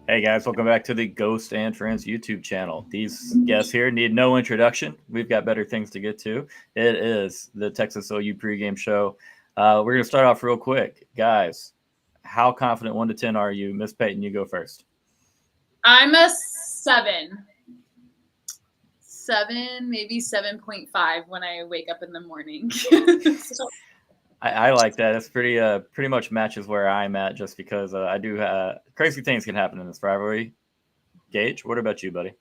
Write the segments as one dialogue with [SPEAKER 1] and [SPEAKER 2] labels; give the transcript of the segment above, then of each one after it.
[SPEAKER 1] Hey guys, welcome back to the Ghost and Friends YouTube channel. These guests here need no introduction. We've got better things to get to. It is the Texas OU pregame show. We're going to start off real quick. Guys, how confident 1 to 10 are you? Miss Peyton, you go first.
[SPEAKER 2] I'm a 7. 7, maybe 7.5 when I wake up in the morning.
[SPEAKER 1] So. I like that. It's pretty much matches where I'm at, just because I do crazy things can happen in this rivalry. Gage, what about you, buddy?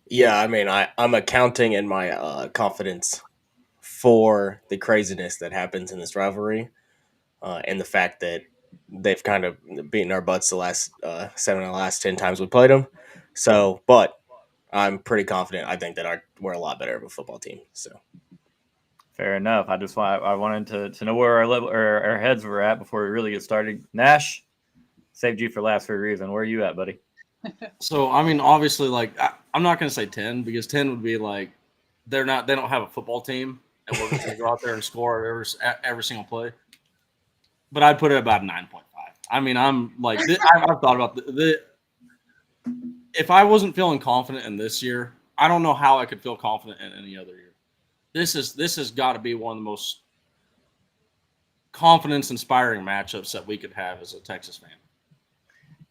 [SPEAKER 3] Yeah, I mean, I'm accounting in my confidence for the craziness that happens in this rivalry, and the fact that they've kind of beaten our butts the last 7 of the last 10 times we played them. So, but I'm pretty confident. I think that we're a lot better of a football team. So.
[SPEAKER 1] Fair enough. I wanted to know where our heads were at before we really get started. Nash, saved you for last for a reason. Where are you at, buddy?
[SPEAKER 4] So I mean, obviously, like I'm not going to say 10 because 10 would be like they don't have a football team and we're going to go out there and score every single play. But I'd put it about 9.5. I mean, I'm like I've thought about if I wasn't feeling confident in this year, I don't know how I could feel confident in any other year. This has got to be one of the most confidence-inspiring matchups that we could have as a Texas fan.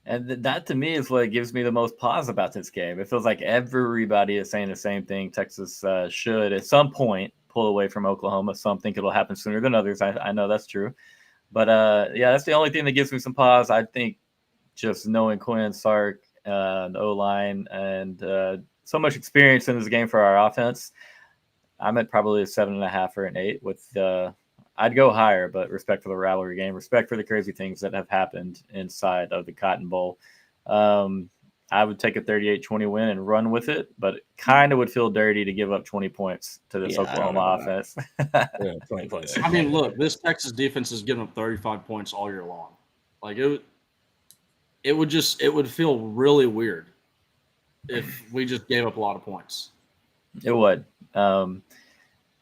[SPEAKER 1] And that, to me, is what gives me the most pause about this game. It feels like everybody is saying the same thing. Texas should, at some point, pull away from Oklahoma. Some think it'll happen sooner than others. I know that's true. But, yeah, that's the only thing that gives me some pause. I think just knowing Quinn, Sark, the O-line, and so much experience in this game for our offense, I'm at probably a 7.5 or an 8 with I'd go higher, but respect for the rivalry game, respect for the crazy things that have happened inside of the Cotton Bowl. I would take a 38-20 win and run with it, but it kind of would feel dirty to give up 20 points to this Oklahoma offense.
[SPEAKER 3] 20 points.
[SPEAKER 4] I mean, look, this Texas defense has given up 35 points all year long. Like it would feel really weird if we just gave up a lot of points.
[SPEAKER 1] It would.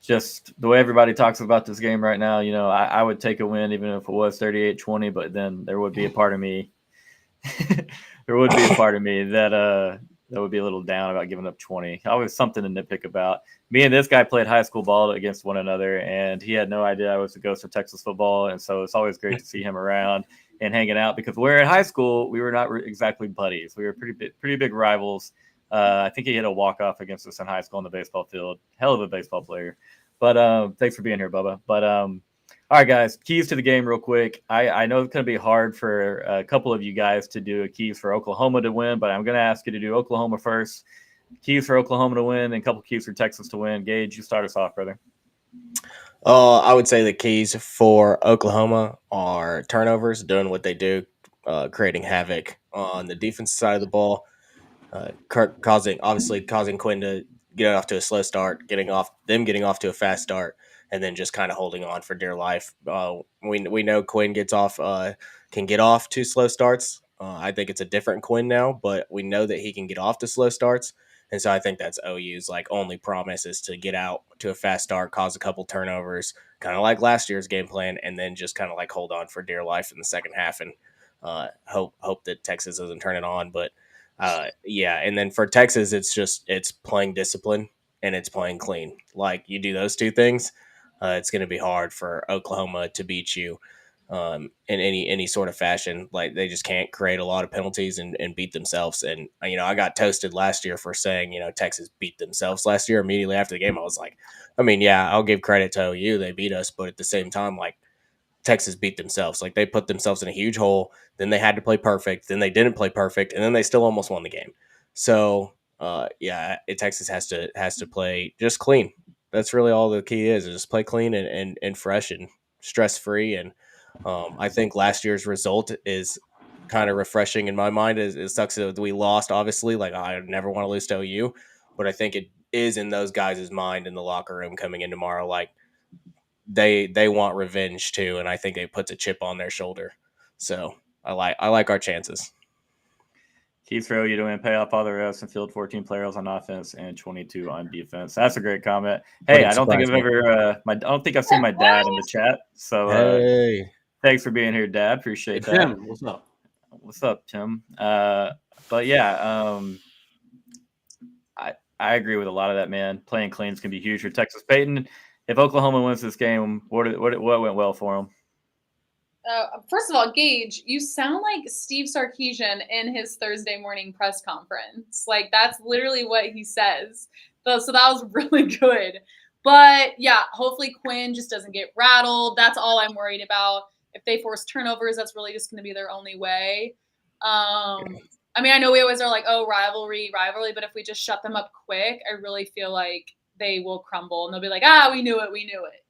[SPEAKER 1] Just the way everybody talks about this game right now, I would take a win even if it was 38-20, but then there would be a part of me that would be a little down about giving up 20. Always something to nitpick about. Me and this guy played high school ball against one another, and he had no idea I was the ghost of Texas football, and so it's always great to see him around and hanging out, because we're in high school, we were not exactly buddies. We were pretty big rivals. I think he hit a walk-off against us in high school on the baseball field. Hell of a baseball player. But thanks for being here, Bubba. But all right, guys, keys to the game real quick. I know it's going to be hard for a couple of you guys to do a keys for Oklahoma to win, but I'm going to ask you to do Oklahoma first. Keys for Oklahoma to win and a couple keys for Texas to win. Gage, you start us off, brother.
[SPEAKER 3] I would say the keys for Oklahoma are turnovers, doing what they do, creating havoc on the defensive side of the ball, causing Quinn to get off to a slow start, getting off to a fast start, and then just kind of holding on for dear life. We know Quinn can get off to slow starts. I think it's a different Quinn now, but we know that he can get off to slow starts. And so I think that's OU's only promise is to get out to a fast start, cause a couple turnovers, kind of like last year's game plan, and then just kind of hold on for dear life in the second half and hope that Texas doesn't turn it on. But yeah, and then for Texas, it's playing discipline and it's playing clean. You do those two things, it's going to be hard for Oklahoma to beat you in any sort of fashion. They just can't create a lot of penalties and beat themselves. And I got toasted last year for saying Texas beat themselves last year. Immediately after the game, I was like, I mean, yeah, I'll give credit to OU, they beat us, but at the same time, Texas beat themselves. They put themselves in a huge hole. Then they had to play perfect. Then they didn't play perfect, and then they still almost won the game. So yeah, Texas has to play just clean. That's really all the key is just play clean and fresh and stress free. And I think last year's result is kind of refreshing in my mind. It sucks that we lost, obviously. Like, I never want to lose to OU, but I think it is in those guys' mind in the locker room coming in tomorrow. Like, they want revenge too, and I think it puts a chip on their shoulder. So I like our chances.
[SPEAKER 1] Keith throw you to win, pay off all the rest and field 14 players on offense and 22 on defense. That's a great comment. Hey, I don't think I've ever I don't think I've seen my dad in the chat. So
[SPEAKER 3] hey,
[SPEAKER 1] thanks for being here, Dad. Appreciate that.
[SPEAKER 4] Tim, what's up?
[SPEAKER 1] What's up, Tim? But yeah, I agree with a lot of that, man. Playing cleans can be huge for Texas. Peyton, if Oklahoma wins this game, what went well for them?
[SPEAKER 2] First of all, Gage, you sound like Steve Sarkisian in his Thursday morning press conference. Like, that's literally what he says. So that was really good. But, yeah, hopefully Quinn just doesn't get rattled. That's all I'm worried about. If they force turnovers, that's really just going to be their only way. I mean, I know we always are like, oh, rivalry. But if we just shut them up quick, I really feel like they will crumble. And they'll be like, we knew it,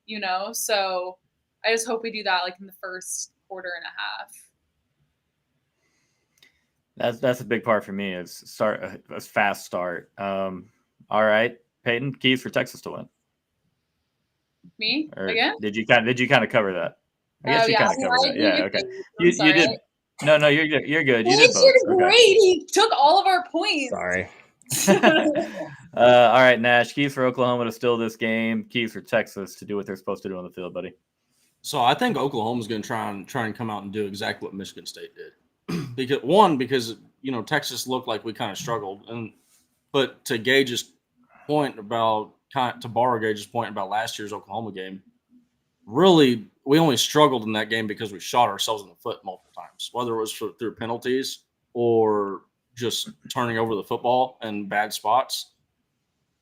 [SPEAKER 2] you know? So I just hope we do that like in the first quarter and a half.
[SPEAKER 1] That's a big part for me is a fast start. All right, Peyton, keys for Texas to win.
[SPEAKER 2] Me
[SPEAKER 1] or
[SPEAKER 2] again?
[SPEAKER 1] Did you kind of cover that? I guess you kind of covered that. Yeah, okay. You did. No, you're good. You're good. You did both.
[SPEAKER 2] Great. Okay. He took all of our points.
[SPEAKER 3] Sorry.
[SPEAKER 1] All right, Nash. Keys for Oklahoma to steal this game. Keys for Texas to do what they're supposed to do on the field, buddy.
[SPEAKER 4] So I think Oklahoma's going to try and come out and do exactly what Michigan State did. because Texas looked like we kind of struggled, but to Gage's point about to borrow Gage's point about last year's Oklahoma game, really we only struggled in that game because we shot ourselves in the foot multiple times, whether it was through penalties or just turning over the football in bad spots.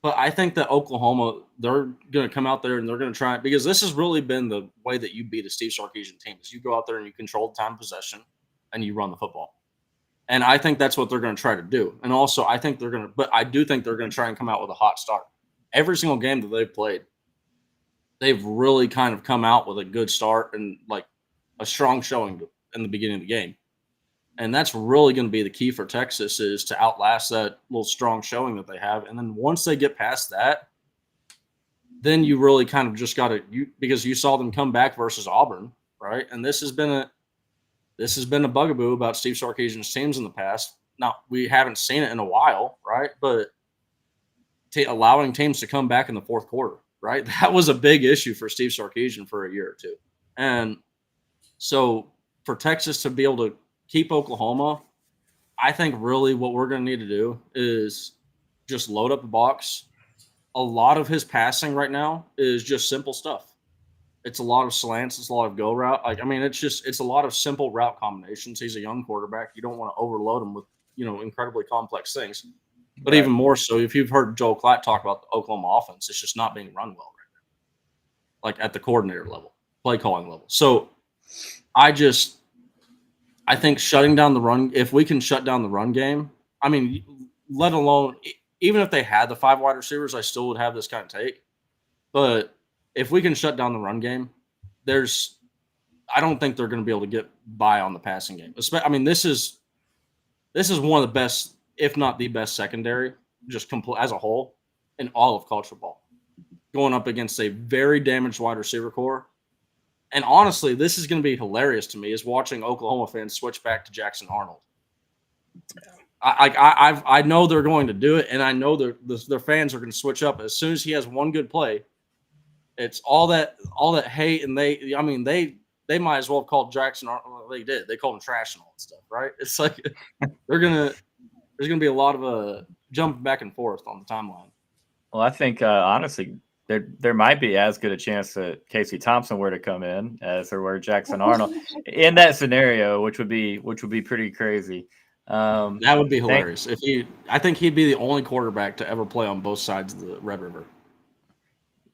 [SPEAKER 4] But I think that Oklahoma, they're going to come out there and they're going to try, because this has really been the way that you beat a Steve Sarkisian team is you go out there and you control the time of possession and you run the football. And I think that's what they're going to try to do. And also I do think they're going to try and come out with a hot start. Every single game that they've played, they've really kind of come out with a good start and like a strong showing in the beginning of the game. And that's really going to be the key for Texas, is to outlast that little strong showing that they have. And then once they get past that, then you really kind of just got to because you saw them come back versus Auburn, right? And this has been a bugaboo about Steve Sarkisian's teams in the past. Now, we haven't seen it in a while, right? But allowing teams to come back in the fourth quarter, right? That was a big issue for Steve Sarkisian for a year or two. And so for Texas to be able to keep Oklahoma, I think really what we're going to need to do is just load up the box. A lot of his passing right now is just simple stuff. It's a lot of slants. It's a lot of go route. It's a lot of simple route combinations. He's a young quarterback. You don't want to overload him with, incredibly complex things. But even more so, if you've heard Joel Klatt talk about the Oklahoma offense, it's just not being run well right now, like at the coordinator level, play calling level. So I think shutting down the run, if we can shut down the run game, let alone, even if they had the 5 wide receivers, I still would have this kind of take. But if we can shut down the run game, I don't think they're going to be able to get by on the passing game. This is one of the best, if not the best secondary, just as a whole in all of college football, going up against a very damaged wide receiver core. And honestly, this is going to be hilarious to me, is watching Oklahoma fans switch back to Jackson Arnold. I know they're going to do it, and I know their fans are going to switch up as soon as he has one good play. It's all that hate, and they might as well have called Jackson Arnold. They did. They called him trash and all that stuff, right? It's like there's gonna be a lot of jumping back and forth on the timeline.
[SPEAKER 1] Well, I think honestly, there might be as good a chance that Casey Thompson were to come in as there were Jackson Arnold in that scenario, which would be pretty crazy.
[SPEAKER 4] That would be hilarious. I think he'd be the only quarterback to ever play on both sides of the Red River.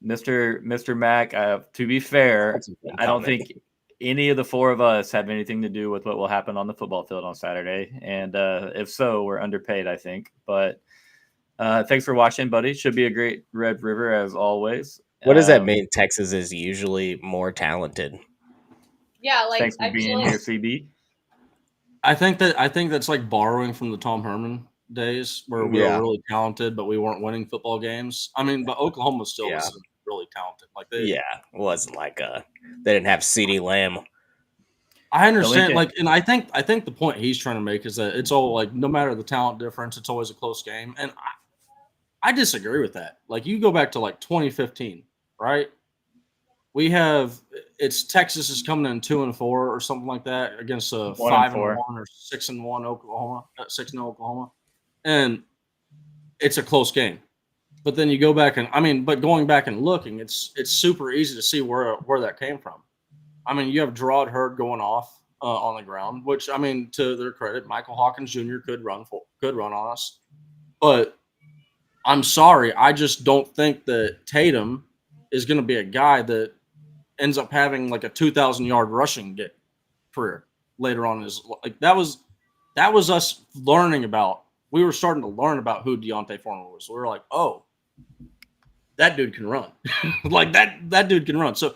[SPEAKER 1] Mr. Mack, to be fair, I don't think any of the 4 of us have anything to do with what will happen on the football field on Saturday. And if so, we're underpaid, I think. But thanks for watching, buddy. Should be a great Red River as always.
[SPEAKER 3] What does that mean? Texas is usually more talented.
[SPEAKER 2] Yeah,
[SPEAKER 1] thanks for being here, CB.
[SPEAKER 4] I think that's like borrowing from the Tom Herman days where we were really talented, but we weren't winning football games. I mean, but Oklahoma still was really talented. Like
[SPEAKER 3] it wasn't like they didn't have CeeDee Lamb.
[SPEAKER 4] I understand, like, and I think the point he's trying to make is that it's all like no matter the talent difference, it's always a close game, and I disagree with that. Like, you go back to like 2015, right? It's Texas is coming in 2-4 or something like that against a 5-1 or 6-1 Oklahoma, 6-0 Oklahoma, and it's a close game. But then you go back but going back and looking, it's super easy to see where that came from. I mean, you have Gerard Hurd going off on the ground, which, I mean, to their credit, Michael Hawkins Jr. could run on us. But I'm sorry, I just don't think that Tatum is going to be a guy that ends up having like a 2,000-yard rushing career later on in his like that was us learning about. We were starting to learn about who Deontay Foreman was. So we were like, oh, that dude can run. Like that dude can run. So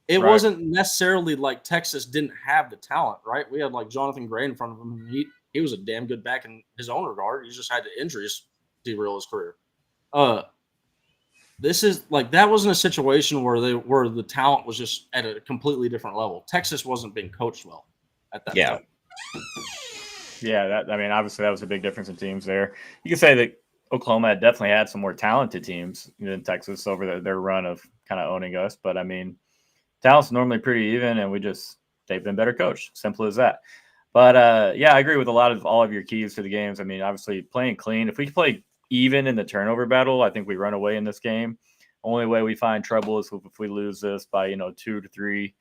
[SPEAKER 4] it wasn't necessarily like Texas didn't have the talent, right? We had like Jonathan Gray in front of him, and he was a damn good back in his own regard. He just had the injuries derail his career. This is like that wasn't a situation where the talent was just at a completely different level. Texas wasn't being coached well at that time.
[SPEAKER 1] Yeah, obviously that was a big difference in teams there. You could say that Oklahoma definitely had some more talented teams than Texas over their run of kind of owning us. But I mean, talent's normally pretty even, and they've been better coached. Simple as that. But I agree with all of your keys to the games. I mean, obviously playing clean. If we play even in the turnover battle, I think we run away in this game. Only way we find trouble is if we lose this by 2 to 3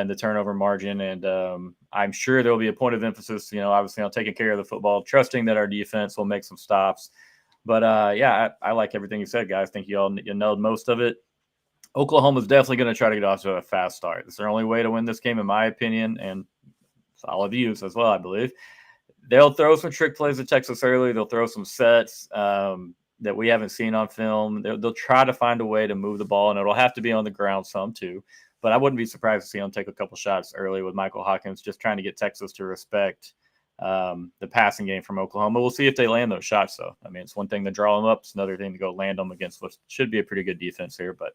[SPEAKER 1] in the turnover margin. And I'm sure there will be a point of emphasis, obviously on taking care of the football, trusting that our defense will make some stops. But I like everything you said, guys. I think you nailed most of it. Oklahoma's definitely going to try to get off to a fast start. It's their only way to win this game, in my opinion, and all of you as well, I believe. They'll throw some trick plays at Texas early. They'll throw some sets that we haven't seen on film. They'll try to find a way to move the ball, and it'll have to be on the ground some too. But I wouldn't be surprised to see them take a couple shots early with Michael Hawkins, just trying to get Texas to respect the passing game from Oklahoma. We'll see if they land those shots, though. I mean, it's one thing to draw them up. It's another thing to go land them against what should be a pretty good defense here. But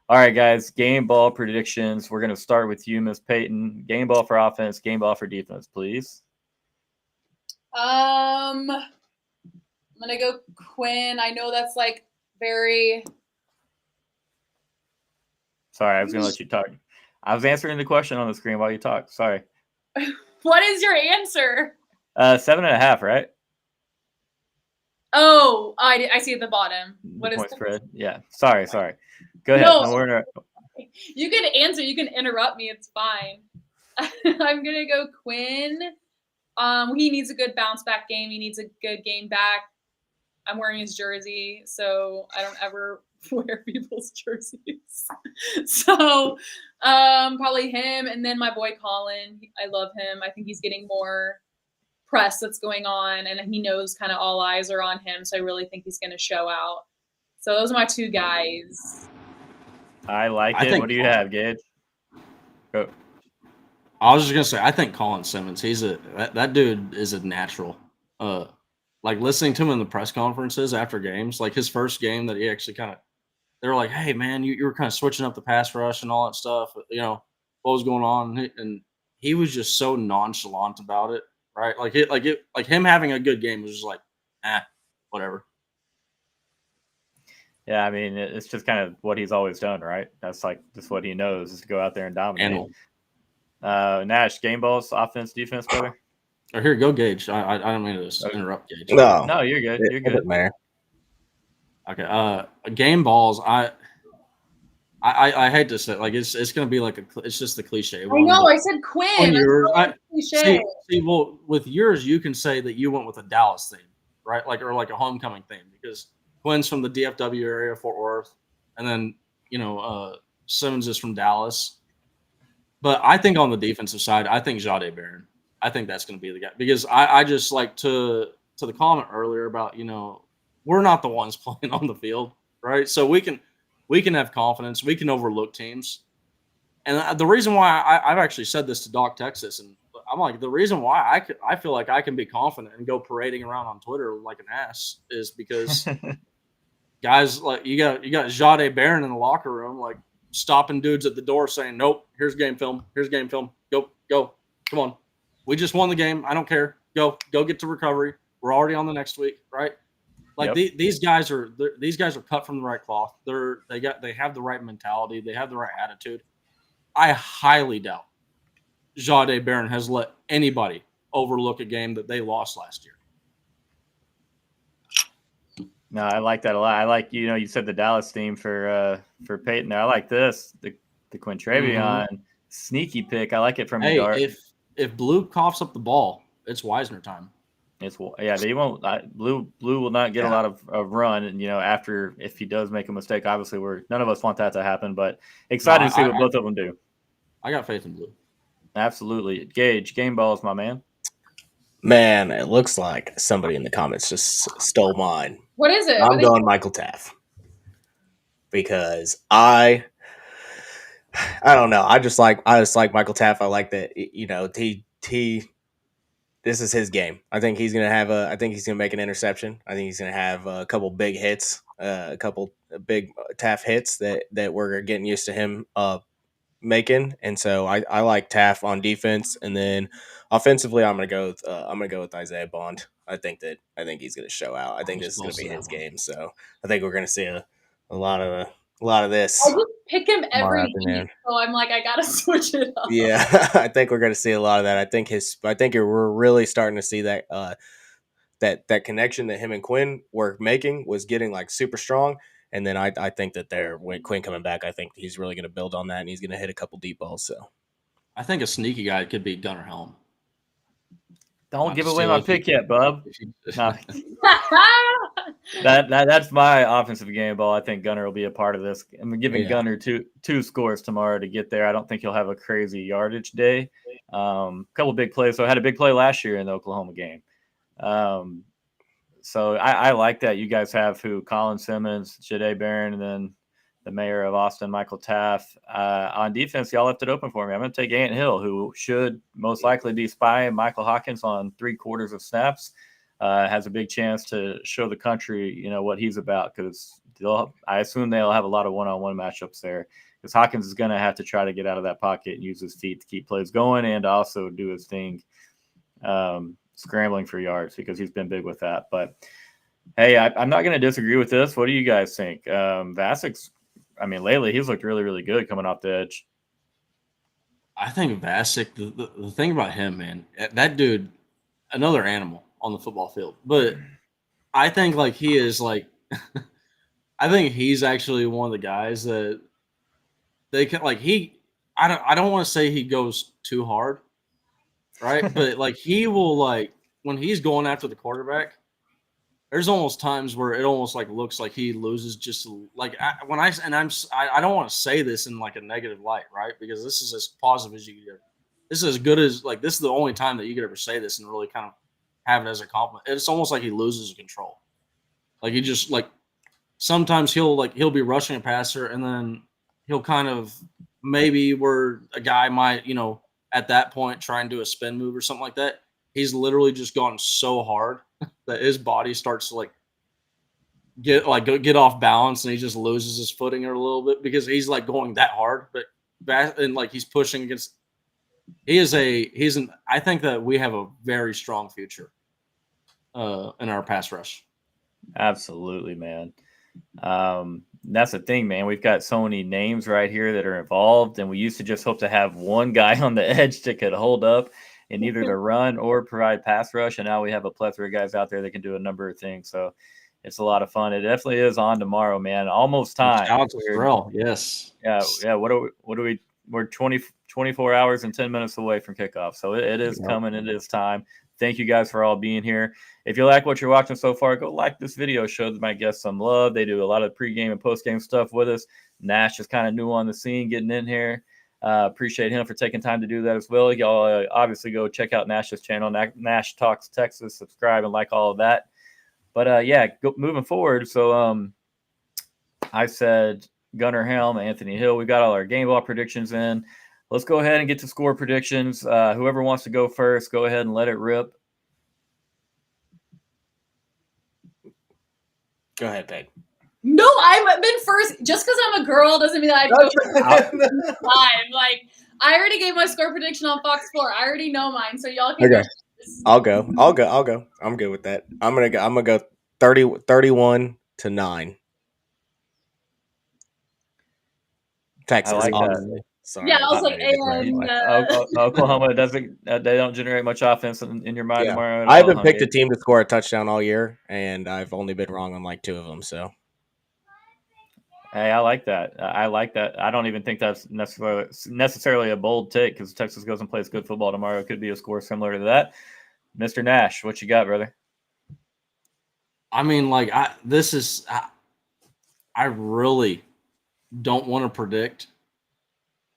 [SPEAKER 1] all right, guys, game ball predictions. We're going to start with you, Miss Peyton. Game ball for offense, game ball for defense, please.
[SPEAKER 2] I'm gonna go Quinn. I know that's like very.
[SPEAKER 1] Sorry, I was gonna let you talk. I was answering the question on the screen while you talk. Sorry.
[SPEAKER 2] What is your answer?
[SPEAKER 1] 7.5, right?
[SPEAKER 2] Oh, I see at the bottom. What is
[SPEAKER 1] point spread? Yeah. Sorry. Go ahead.
[SPEAKER 2] No, you can answer. You can interrupt me. It's fine. I'm gonna go Quinn. He needs a good bounce back game. He needs a good game back. I'm wearing his jersey, so I don't ever wear people's jerseys. So probably him, and then my boy Colin. I love him. I think he's getting more press that's going on, and he knows kind of all eyes are on him. So I really think he's going to show out. So those are my two guys.
[SPEAKER 1] I like it. What do you have, Gage? Go.
[SPEAKER 4] I was just gonna say, I think Colin Simmons, that dude is a natural. Like listening to him in the press conferences after games, like his first game that he actually they were like, "Hey man, you were kind of switching up the pass rush and all that stuff. What was going on?" And he was just so nonchalant about it, right? Like him having a good game was just like, whatever.
[SPEAKER 1] Yeah, I mean, it's just kind of what he's always done, right? That's what he knows is to go out there and dominate. Nash, game balls, offense, defense, brother.
[SPEAKER 4] Oh, here, go, Gage. I don't mean to interrupt, Gage.
[SPEAKER 1] No, you're good. You're good.
[SPEAKER 3] Man.
[SPEAKER 4] Okay. Game balls. I hate to say, like it's gonna be like it's just the cliche.
[SPEAKER 2] I know. I said Quinn.
[SPEAKER 4] See, well, with yours, you can say that you went with a Dallas theme, right? Or like a homecoming theme, because Quinn's from the DFW area, Fort Worth, and then Simmons is from Dallas. But I think on the defensive side, I think Jade Barron. I think that's going to be the guy, because I just like to the comment earlier about we're not the ones playing on the field, right? So we can have confidence, we can overlook teams, and the reason why I've actually said this to Doc Texas, and I'm like, the reason why I feel like I can be confident and go parading around on Twitter like an ass is because guys like you got Jade Barron in the locker room, like stopping dudes at the door saying, nope, here's game film. Go. Come on. We just won the game. I don't care. Go get to recovery. We're already on the next week, right? Like these guys are cut from the right cloth. They have the right mentality. They have the right attitude. I highly doubt Jade Barron has let anybody overlook a game that they lost last year.
[SPEAKER 1] No, I like that a lot. I like, you said the Dallas theme for Peyton. I like this, the Quintravion sneaky pick. I like it from Dart.
[SPEAKER 4] If Blue coughs up the ball, it's Wisner time.
[SPEAKER 1] They won't. Blue will not get a lot of run, and after if he does make a mistake, obviously none of us want that to happen. But excited to see what both of them do.
[SPEAKER 4] I got faith in Blue.
[SPEAKER 1] Absolutely, Gage, game balls, my man.
[SPEAKER 3] Man, it looks like somebody in the comments just stole mine.
[SPEAKER 2] What is it?
[SPEAKER 3] I'm going Michael Taff because I don't know. I just like Michael Taff. I like that. This is his game. I think he's gonna make an interception. I think he's gonna have a couple big hits, a couple big Taff hits that we're getting used to him making. And so I like Taff on defense, and then offensively, I'm gonna go with Isaiah Bond. I think he's gonna show out. I think this is gonna be his game. So I think we're gonna see a lot of this.
[SPEAKER 2] I just pick him every week, so I'm like, I gotta switch it up.
[SPEAKER 3] Yeah, I think we're going to see a lot of that. I think we're really starting to see that that connection that him and Quinn were making was getting like super strong. And then I think that when Quinn coming back, I think he's really going to build on that, and he's going to hit a couple deep balls. So I
[SPEAKER 4] think a sneaky guy could be Gunnar Helm.
[SPEAKER 1] Don't give away my pick yet, bub. No. That's my offensive game ball. I think Gunnar will be a part of this. I'm giving Gunnar two scores tomorrow to get there. I don't think he'll have a crazy yardage day. Couple big plays. So I had a big play last year in the Oklahoma game. So I like that. You guys have Colin Simmons, Jade Barron, and then the mayor of Austin, Michael Taff. On defense, y'all left it open for me. I'm going to take Ant Hill, who should most likely be spying Michael Hawkins on 3/4 of snaps. Has a big chance to show the country, what he's about, because I assume they'll have a lot of one-on-one matchups there, because Hawkins is going to have to try to get out of that pocket and use his feet to keep plays going and also do his thing scrambling for yards, because he's been big with that. But, hey, I'm not going to disagree with this. What do you guys think? Vasic's, lately he's looked really, really good coming off the edge.
[SPEAKER 4] I think Vasic, the thing about him, man, that dude, another animal on the football field. But I think he is I think he's actually one of the guys that they can I don't want to say he goes too hard, right? But he will when he's going after the quarterback, there's almost times where it almost looks like he loses just I don't want to say this in a negative light, right? Because this is as positive as you can get. This is as good as this is the only time that you could ever say this and really kind of have it as a compliment. It's almost like he loses control. He just sometimes he'll be rushing a passer, and then he'll kind of maybe where a guy might, at that point try and do a spin move or something like that. He's literally just gone so hard that his body starts to get off balance, and he just loses his footing a little bit because he's going that hard. But he's pushing against. I think that we have a very strong future in our pass rush.
[SPEAKER 1] Absolutely, man. That's the thing, man. We've got so many names right here that are involved, and we used to just hope to have one guy on the edge that could hold up in either the run or provide pass rush. And now we have a plethora of guys out there that can do a number of things. So it's a lot of fun. It definitely is on tomorrow, man. Almost time.
[SPEAKER 4] Yes.
[SPEAKER 1] Yeah. What are we? We're 24 hours and 10 minutes away from kickoff. So it is coming. It is time. Thank you guys for all being here. If you like what you're watching so far, go like this video. Show my guests some love. They do a lot of pregame and postgame stuff with us. Nash is kind of new on the scene, getting in here. Appreciate him for taking time to do that as well. Y'all obviously go check out Nash's channel, Nash Talks Texas. Subscribe and like all of that. But moving forward. So I said Gunnar Helm, Anthony Hill. We got all our game ball predictions in. let's go ahead and get to score predictions. Whoever wants to go first, go ahead and let it rip.
[SPEAKER 3] Go ahead, Peg.
[SPEAKER 2] No, I've been first. Just because I'm a girl doesn't mean that I have to go first live. Like, I already gave my score prediction on Fox 4. I already know mine, so y'all can go first.
[SPEAKER 3] I'll go. I'm good with that. I'm gonna go 31-9. Texas.
[SPEAKER 1] I like that.
[SPEAKER 3] Obviously. Sorry.
[SPEAKER 2] Yeah, I was like, and
[SPEAKER 1] Oklahoma doesn't. They don't generate much offense in your mind tomorrow.
[SPEAKER 3] I haven't picked a team to score a touchdown all year, and I've only been wrong on like 2 of them. So,
[SPEAKER 1] hey, I like that. I don't even think that's necessarily a bold take because Texas goes and plays good football tomorrow. It could be a score similar to that. Mr. Nash, what you got, brother?
[SPEAKER 4] I mean, like I really don't want to predict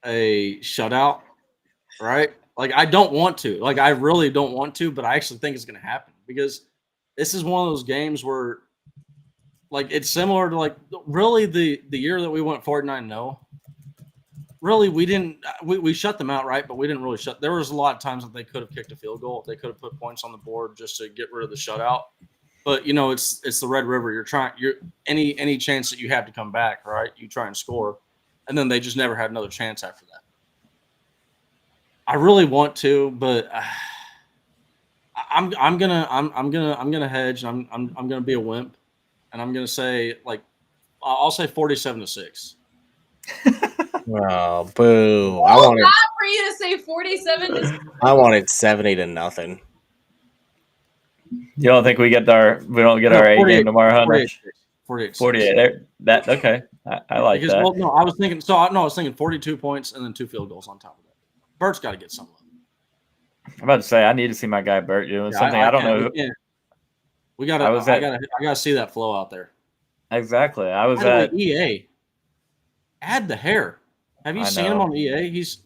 [SPEAKER 4] a shutout, right? Like, I don't want to. Like, I really don't want to, but I actually think it's going to happen because this is one of those games where, like, it's similar to, like, really the year that we went 49-0. Really, we shut them out, right? But we didn't really shut. There was a lot of times that they could have kicked a field goal. They could have put points on the board just to get rid of the shutout. But, you know, it's the Red River. You're any chance that you have to come back, right? You try and score. And then they just never had another chance after that. I really want to, but I'm gonna hedge. And I'm gonna be a wimp, and I'm gonna say, like, I'll say 47-6.
[SPEAKER 3] oh, boo!
[SPEAKER 2] I wanted for you to say 47.
[SPEAKER 3] I wanted 70-0.
[SPEAKER 1] You don't think we don't get our A game tomorrow, huh? 48. That okay. I like that.
[SPEAKER 4] Well, no, I was thinking 42 points and then 2 field goals on top of that. Bert's got to get some of them.
[SPEAKER 1] I'm about to say I need to see my guy Bert doing something. I don't know.
[SPEAKER 4] I gotta see that flow out there.
[SPEAKER 1] Exactly. I was at
[SPEAKER 4] EA. Add the hair. Have you seen him on EA? He's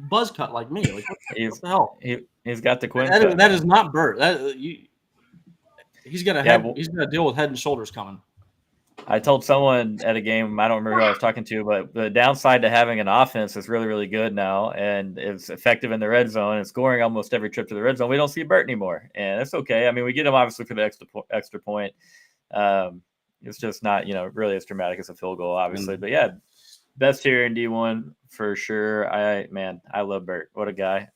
[SPEAKER 4] buzz cut like me. Like, what the hell?
[SPEAKER 1] He's got the Quinn.
[SPEAKER 4] That is not Bert. He's got to deal with Head and Shoulders coming.
[SPEAKER 1] I told someone at a game, I don't remember who I was talking to, but the downside to having an offense is really, really good now, and it's effective in the red zone and scoring almost every trip to the red zone. We don't see Bert anymore, and that's okay. I mean, we get him obviously for the extra point. It's just not, really as dramatic as a field goal, obviously. But yeah, best here in D1 for sure. I love Bert. What a guy.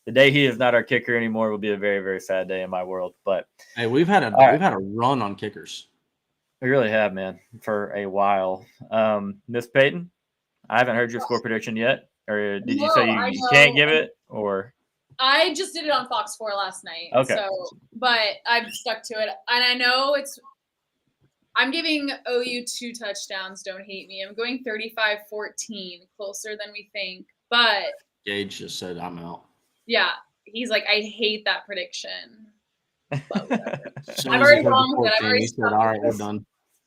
[SPEAKER 1] The day he is not our kicker anymore will be a very, very sad day in my world. But
[SPEAKER 4] hey, we've had a run on kickers.
[SPEAKER 1] We really have, man, for a while. Miss Peyton, I haven't heard your score prediction yet. Or did you say you can't give it? Or
[SPEAKER 2] I just did it on Fox 4 last night.
[SPEAKER 1] Okay.
[SPEAKER 2] So, but I've stuck to it. And I know I'm giving OU 2 touchdowns. Don't hate me. I'm going 35-14, closer than we think. But
[SPEAKER 4] Gage just said I'm out.
[SPEAKER 2] Yeah. He's like, I hate that prediction. But whatever. I've already wrong with it. I've already
[SPEAKER 4] said, all right, we're done.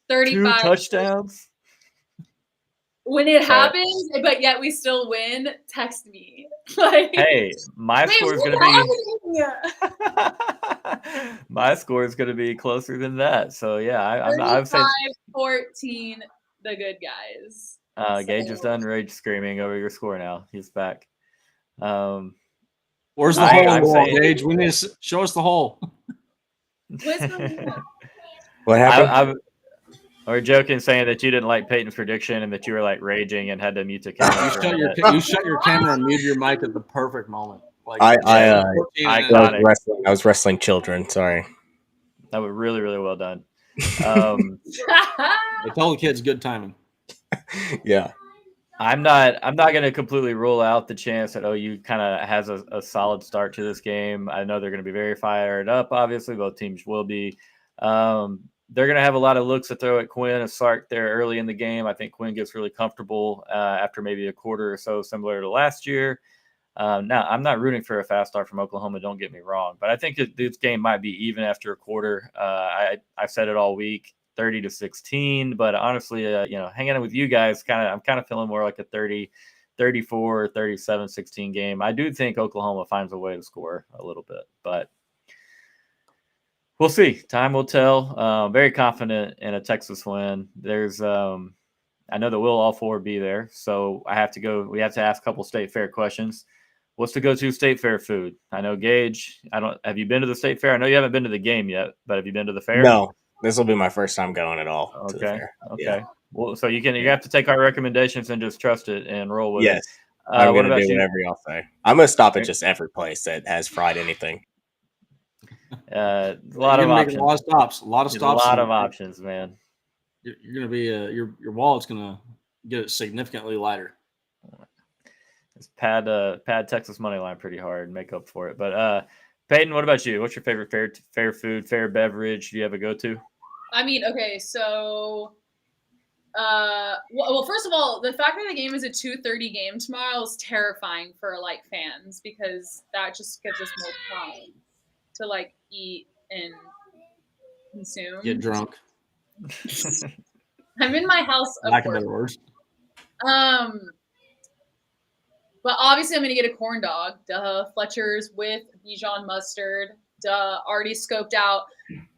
[SPEAKER 2] 35
[SPEAKER 1] 2 touchdowns.
[SPEAKER 2] When it happens, but yet we still win, text me. Like, hey,
[SPEAKER 1] my score is going to be my score is going to be closer than that. So yeah, I'm saying
[SPEAKER 2] 35-14, the good guys.
[SPEAKER 1] Gage is done rage screaming over your score now. He's back.
[SPEAKER 4] Where's the hole, Gage? We need to show us the hole.
[SPEAKER 3] What happened?
[SPEAKER 1] We're joking, saying that you didn't like Peyton's prediction and that you were like raging and had to mute the camera.
[SPEAKER 4] You shut your camera and mute your mic at the perfect moment. Like,
[SPEAKER 3] I was wrestling children. Sorry.
[SPEAKER 1] That was really, really well done.
[SPEAKER 4] They tell the kids good timing.
[SPEAKER 3] Yeah.
[SPEAKER 1] I'm not going to completely rule out the chance that OU kind of has a solid start to this game. I know they're going to be very fired up. Obviously, both teams will be. They're going to have a lot of looks to throw at Quinn and Sark there early in the game. I think Quinn gets really comfortable after maybe a quarter or so, similar to last year. Now, I'm not rooting for a fast start from Oklahoma, don't get me wrong, but I think this game might be even after a quarter. I said it all week, 30-16, but honestly, hanging out with you guys, I'm kind of feeling more like a 34, 37-16 game. I do think Oklahoma finds a way to score a little bit, but we'll see. Time will tell. Very confident in a Texas win. There's I know that we'll all four be there, so I have to go. We have to ask a couple state fair questions. What's the go-to state fair food? I know Gage. Have you been to the state fair? I know you haven't been to the game yet, but have you been to the fair?
[SPEAKER 3] No, this will be my first time going at all to the
[SPEAKER 1] Okay.
[SPEAKER 3] fair.
[SPEAKER 1] Okay.
[SPEAKER 3] Yeah.
[SPEAKER 1] Well, so you have to take our recommendations and just trust it and roll with
[SPEAKER 3] Yes.
[SPEAKER 1] it.
[SPEAKER 3] I'm
[SPEAKER 1] What
[SPEAKER 3] going to
[SPEAKER 1] about
[SPEAKER 3] do
[SPEAKER 1] you?
[SPEAKER 3] whatever y'all say. I'm going to stop at just every place that has fried anything.
[SPEAKER 1] A lot
[SPEAKER 4] You're
[SPEAKER 1] of
[SPEAKER 4] gonna make
[SPEAKER 1] options.
[SPEAKER 4] a lot of stops. A lot of
[SPEAKER 1] There's
[SPEAKER 4] stops.
[SPEAKER 1] a lot
[SPEAKER 4] and
[SPEAKER 1] of options, man.
[SPEAKER 4] You're gonna be your wallet's gonna get significantly lighter.
[SPEAKER 1] It's pad Texas money line pretty hard, make up for it. But Peyton, what about you? What's your favorite fair food, fair beverage? Do you have a go-to?
[SPEAKER 2] I mean, okay, so well, first of all, the fact that the game is a 2:30 game tomorrow is terrifying for like fans because that just gives us more time to like eat and consume.
[SPEAKER 4] Get drunk.
[SPEAKER 2] I'm in my house, of
[SPEAKER 4] Lack of
[SPEAKER 2] course.
[SPEAKER 4] better words.
[SPEAKER 2] But obviously I'm gonna get a corn dog. Duh. Fletcher's with Dijon mustard. Duh. Already scoped out.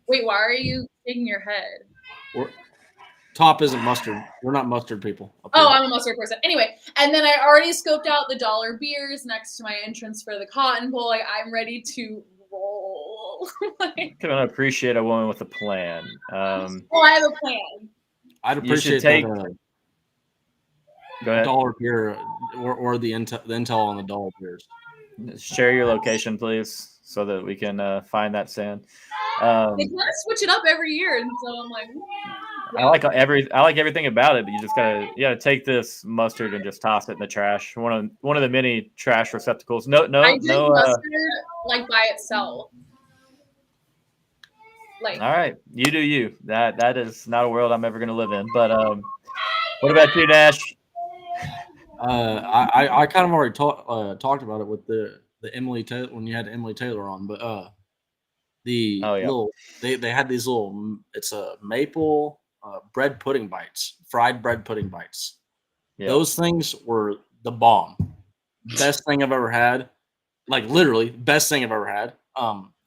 [SPEAKER 2] Wait, why are you shaking your head?
[SPEAKER 4] Top isn't mustard. We're not mustard people.
[SPEAKER 2] Oh, I'm a mustard person. Anyway, and then I already scoped out the dollar beers next to my entrance for the Cotton Bowl. Like, I'm ready to roll.
[SPEAKER 1] I can appreciate a woman with a plan.
[SPEAKER 2] Well, I have a plan.
[SPEAKER 4] I'd appreciate
[SPEAKER 1] take-
[SPEAKER 4] that
[SPEAKER 1] Go ahead.
[SPEAKER 4] dollar beer or the intel on the dollar beers.
[SPEAKER 1] Share your location, please, so that we can find that sand.
[SPEAKER 2] They kind of switch it up every year, and so I'm like,
[SPEAKER 1] I like everything about it, but you gotta take this mustard and just toss it in the trash. One of the many trash receptacles. No,
[SPEAKER 2] I drink mustard like by itself. Like,
[SPEAKER 1] all right, you do you. That is not a world I'm ever gonna live in. But what about you, Nash?
[SPEAKER 4] I kind of already talked about it with the Emily Taylor when you had Emily Taylor on, but little they had these little, it's a maple bread pudding bites, fried bread pudding bites.
[SPEAKER 1] Yeah.
[SPEAKER 4] Those things were the bomb. Best thing I've ever had. Like literally best thing I've ever had.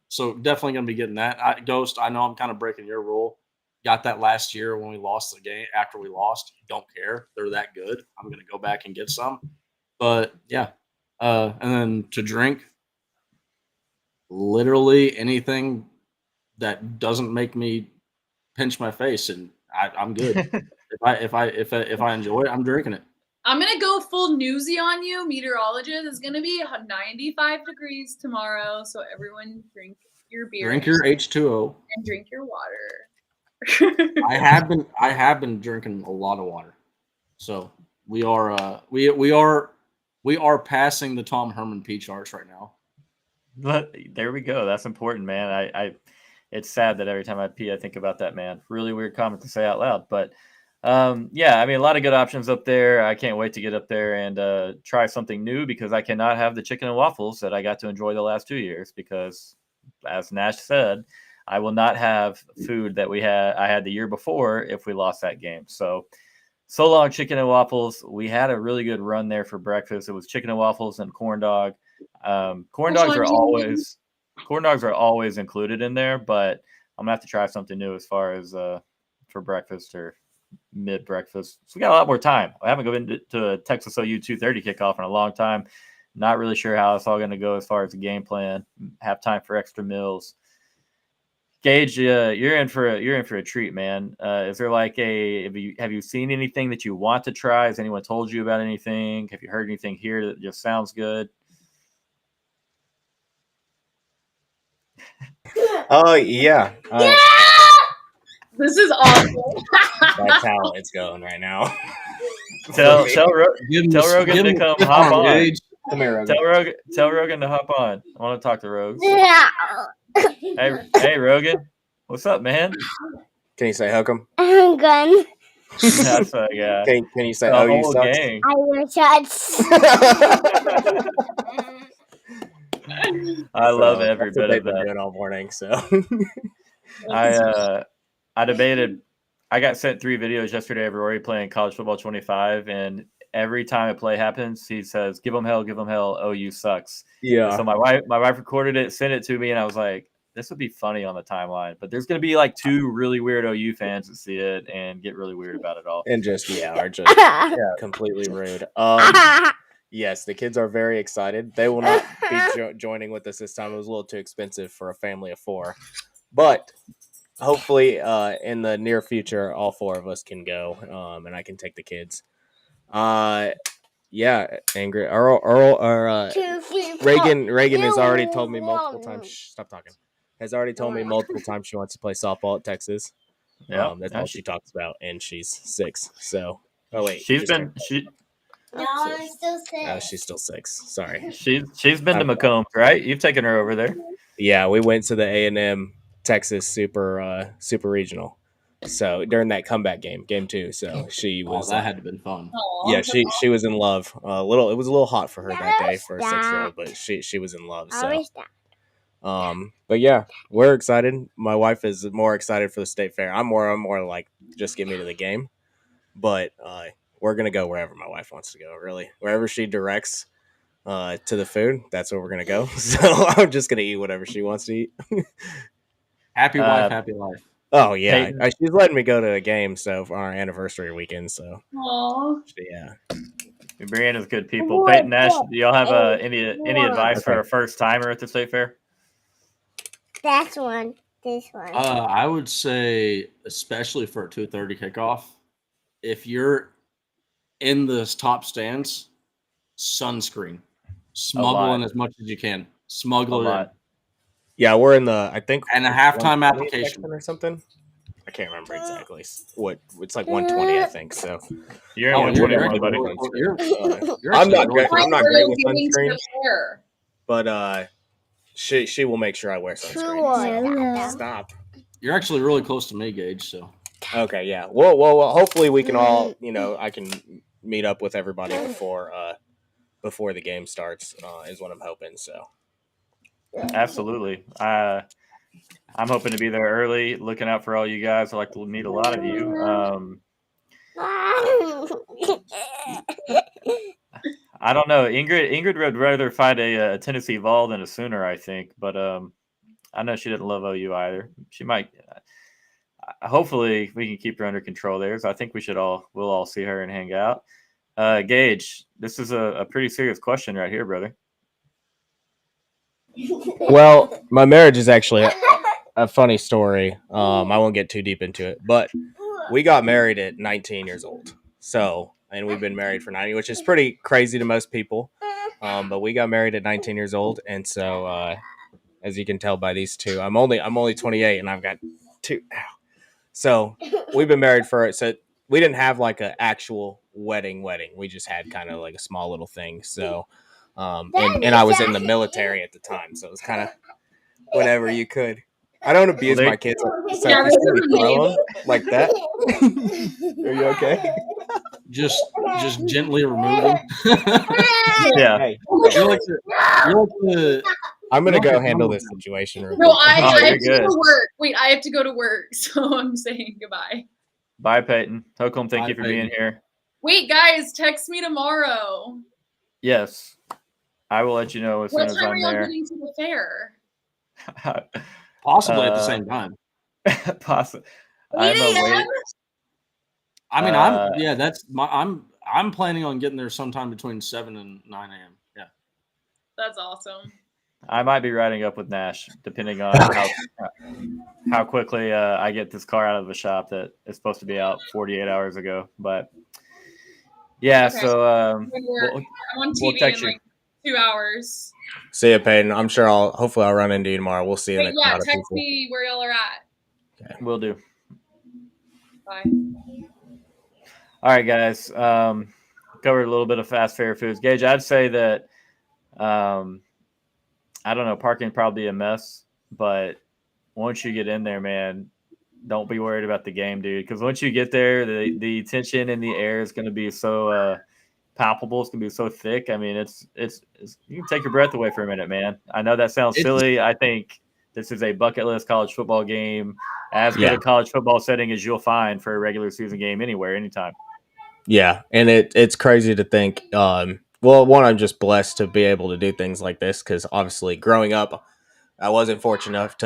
[SPEAKER 4] So definitely gonna be getting that. Ghost, I know I'm kind of breaking your rule. Got that last year when we lost the game. After we lost, don't care. They're that good. I'm gonna go back and get some. But yeah, and then to drink, literally anything that doesn't make me pinch my face, and I'm good. if I enjoy it, I'm drinking it.
[SPEAKER 2] I'm gonna go full newsy on you, meteorologist. It's gonna be 95 degrees tomorrow, so everyone drink your beer.
[SPEAKER 4] Drink your H2O
[SPEAKER 2] and drink your water.
[SPEAKER 4] I have been drinking a lot of water, so we are passing the Tom Herman Peach Arch right now.
[SPEAKER 1] But there we go. That's important, man. It's sad that every time I pee, I think about that man. Really weird comment to say out loud, but yeah, I mean, a lot of good options up there. I can't wait to get up there and try something new because I cannot have the chicken and waffles that I got to enjoy the last 2 years because, as Nash said, I will not have food that I had the year before if we lost that game. So long, chicken and waffles. We had a really good run there for breakfast. It was chicken and waffles and corn dog. Corn dogs are always included in there, but I'm gonna have to try something new as far as for breakfast or mid breakfast. So we got a lot more time. I haven't gone to a Texas OU 2:30 kickoff in a long time. Not really sure how it's all going to go as far as the game plan. Have time for extra meals. Gage, you're in for a treat, man. Is there like have you seen anything that you want to try? Has anyone told you about anything? Have you heard anything here that just sounds good?
[SPEAKER 3] Oh yeah.
[SPEAKER 2] Yeah! This is awful.
[SPEAKER 3] That's how it's going right now.
[SPEAKER 1] Tell Rogan to come hop on.
[SPEAKER 4] Gage.
[SPEAKER 3] Come here, Rogan.
[SPEAKER 1] Tell Rogan to hop on. I want to talk to Rogue.
[SPEAKER 5] Yeah.
[SPEAKER 1] Hey, Rogan. What's up, man?
[SPEAKER 3] Can you say Hokum?
[SPEAKER 5] I'm gone.
[SPEAKER 1] That's yeah.
[SPEAKER 3] Can you say
[SPEAKER 1] The
[SPEAKER 3] oh you
[SPEAKER 1] whole
[SPEAKER 3] sucks?
[SPEAKER 1] gang.
[SPEAKER 5] I will shots.
[SPEAKER 1] I love every
[SPEAKER 3] That's what
[SPEAKER 1] bit
[SPEAKER 3] they've
[SPEAKER 1] of
[SPEAKER 3] been
[SPEAKER 1] that.
[SPEAKER 3] doing all morning. So
[SPEAKER 1] I debated. I got sent 3 videos yesterday of Rory playing College Football 25, and every time a play happens, he says, "Give them hell, OU sucks."
[SPEAKER 3] yeah.
[SPEAKER 1] So my wife recorded it, sent it to me, and I was like, this would be funny on the timeline, but there's going to be like 2 really weird OU fans that see it and get really weird about it all.
[SPEAKER 3] And just completely rude. Yes, the kids are very excited. They will not be joining with us this time. It was a little too expensive for a family of 4, but hopefully, in the near future, all 4 of us can go, and I can take the kids. Yeah, angry Earl or Reagan has already told me multiple times. Stop talking. Has already told me multiple times she wants to play softball at Texas.
[SPEAKER 1] Yeah,
[SPEAKER 3] that's all she talks about, and she's 6. So,
[SPEAKER 1] she's still
[SPEAKER 3] 6. She's still 6. Sorry.
[SPEAKER 1] She's been to Macomb, right? You've taken her over there.
[SPEAKER 3] Yeah, we went to the A&M Texas Super Regional. So during that comeback game 2, so she was
[SPEAKER 4] that had to been fun.
[SPEAKER 3] Yeah, she was in love. It was a little hot for her that day for a 6-year-old, but she was in love. So, but yeah, we're excited. My wife is more excited for the state fair. I'm more like just get me to the game, but we're gonna go wherever my wife wants to go. Really, wherever she directs to the food, that's where we're gonna go. So I'm just gonna eat whatever she wants to eat.
[SPEAKER 4] Happy wife, happy life.
[SPEAKER 3] Oh yeah, she's letting me go to a game for our anniversary weekend. So, yeah,
[SPEAKER 1] Brianna's good people. Peyton, Nash, do y'all have any advice for a first timer at the state fair?
[SPEAKER 5] This one.
[SPEAKER 4] I would say, especially for a 2:30 kickoff, if you're in the top stands, sunscreen, smuggle in as much as you can. Smuggle it in.
[SPEAKER 3] Yeah, we're in the
[SPEAKER 4] and a halftime application
[SPEAKER 3] or something. I can't remember exactly what it's like 120, I think. So
[SPEAKER 1] you're in 121, buddy.
[SPEAKER 3] I'm not great with sunscreen, but she will make sure I wear sunscreen. So. Stop.
[SPEAKER 4] You're actually really close to me, Gage. So
[SPEAKER 3] okay, yeah. Well, hopefully we can all, I can meet up with everybody before the game starts. Is what I'm hoping. So.
[SPEAKER 1] Absolutely. I'm hoping to be there early, looking out for all you guys. I'd like to meet a lot of you. I don't know. Ingrid would rather fight a Tennessee Vol than a Sooner, I think. But I know she didn't love OU either. She might. Hopefully, we can keep her under control there. So I think we'll all see her and hang out. Gage, this is a pretty serious question right here, brother.
[SPEAKER 3] Well, my marriage is actually a funny story. I won't get too deep into it, but we got married at 19 years old. So, and we've been married for 90, which is pretty crazy to most people. But we got married at 19 years old, and so as you can tell by these 2, I'm only 28, and I've got 2. So we've been married so we didn't have like an actual wedding. We just had kind of like a small little thing. So. And I was in the military at the time, so it was kind of whenever you could. I don't abuse my kids, so throw them like that. Are you okay?
[SPEAKER 4] Just gently remove them.
[SPEAKER 1] Yeah.
[SPEAKER 3] Hey,
[SPEAKER 4] I'm
[SPEAKER 3] gonna go handle this situation.
[SPEAKER 2] No, I have to go to work. Wait, I have to go to work, so I'm saying goodbye.
[SPEAKER 1] Bye, Peyton. Holcomb, thank you for being here.
[SPEAKER 2] Wait, guys, text me tomorrow.
[SPEAKER 1] Yes. I will let you know as soon as I'm there.
[SPEAKER 2] What time are y'all getting to the fair?
[SPEAKER 4] Possibly at the same time.
[SPEAKER 1] Possibly.
[SPEAKER 2] I
[SPEAKER 4] mean, I'm planning on getting there sometime between 7 and 9 a.m. Yeah.
[SPEAKER 2] That's awesome.
[SPEAKER 1] I might be riding up with Nash, depending on how quickly I get this car out of the shop that is supposed to be out 48 hours ago. But yeah, okay. So
[SPEAKER 2] I'm on TV we'll text in like 2 hours.
[SPEAKER 3] See you, Peyton. I'm sure hopefully I'll run into you tomorrow. We'll see you in the crowd.
[SPEAKER 2] Text me where y'all are at.
[SPEAKER 3] Okay.
[SPEAKER 1] Will do.
[SPEAKER 2] Bye.
[SPEAKER 1] All right, guys. Covered a little bit of fast fair foods. Gage, I'd say that I don't know, parking probably a mess, but once you get in there, man, don't be worried about the game, dude. Because once you get there, the tension in the air is going to be so palpable. It's going to be so thick. I mean, it's you can take your breath away for a minute, man. I know that sounds silly. I think this is a bucket list college football game, as good a college football setting as you'll find for a regular season game anywhere, anytime.
[SPEAKER 3] Yeah, and it's crazy to think. Well, one, I'm just blessed to be able to do things like this because obviously growing up, I wasn't fortunate enough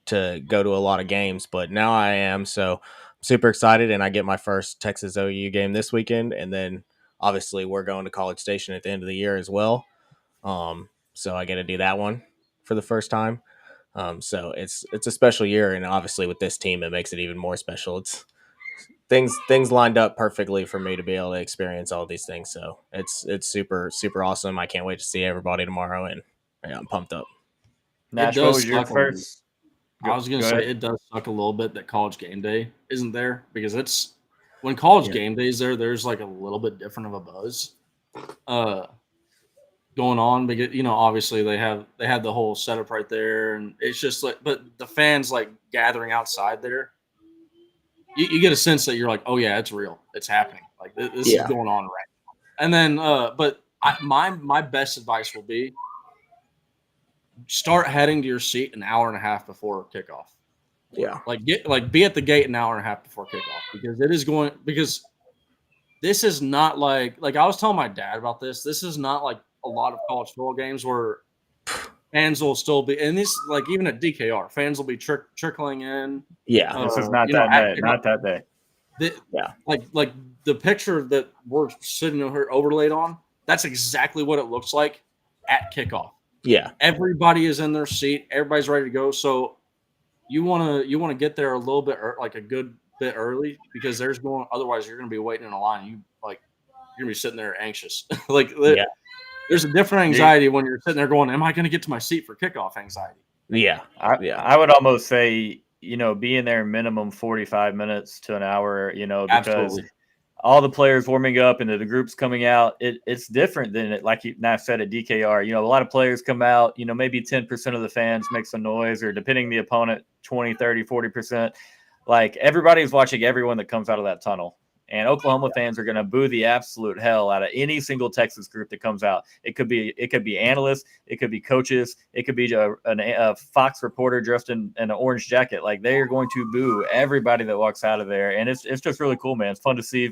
[SPEAKER 3] to go to a lot of games, but now I am. So I'm super excited, and I get my first Texas OU game this weekend, and then obviously we're going to College Station at the end of the year as well. So I get to do that one for the first time. So it's a special year, and obviously with this team, it makes it even more special. It's things lined up perfectly for me to be able to experience all these things. So it's super awesome. I can't wait to see everybody tomorrow, and yeah, I'm pumped up.
[SPEAKER 1] Nash,
[SPEAKER 4] It
[SPEAKER 1] what
[SPEAKER 4] does
[SPEAKER 1] was your
[SPEAKER 4] suck a little.
[SPEAKER 1] first?
[SPEAKER 4] I was going to
[SPEAKER 1] go
[SPEAKER 4] say
[SPEAKER 1] ahead.
[SPEAKER 4] it does suck a little bit that college game day isn't there because it's when college game day is there. There's like a little bit different of a buzz going on because obviously they had the whole setup right there, and it's just like, but the fans like gathering outside there, you get a sense that you're like, oh yeah, it's real, it's happening, like this is going on right now. And then, but my best advice will be start heading to your seat an hour and a half before kickoff.
[SPEAKER 3] Yeah.
[SPEAKER 4] Be at the gate an hour and a half before kickoff because this is not like I was telling my dad about this. This is not like a lot of college football games where fans will still be, and this like even at DKR, fans will be trickling in.
[SPEAKER 3] Yeah.
[SPEAKER 1] This is not that day. Not that day.
[SPEAKER 4] Like the picture that we're sitting here overlaid on, that's exactly what it looks like at kickoff.
[SPEAKER 3] Yeah.
[SPEAKER 4] Everybody is in their seat. Everybody's ready to go. So you want to get there a little bit like a good bit early because otherwise you're going to be waiting in a line. You're going to be sitting there anxious. There's a different anxiety when you're sitting there going, am I going to get to my seat for kickoff anxiety?
[SPEAKER 3] Yeah.
[SPEAKER 1] I would almost say, being there minimum 45 minutes to an hour, because
[SPEAKER 4] Absolutely.
[SPEAKER 1] all the players warming up and the groups coming out, it's different than it, like Nash said at DKR. A lot of players come out, maybe 10% of the fans make some noise, or depending the opponent, 20, 30, 40%. Like everybody's watching everyone that comes out of that tunnel. And Oklahoma fans are going to boo the absolute hell out of any single Texas group that comes out. It could be analysts, it could be coaches, it could be a Fox reporter dressed in an orange jacket. Like they are going to boo everybody that walks out of there, and it's just really cool, man. It's fun to see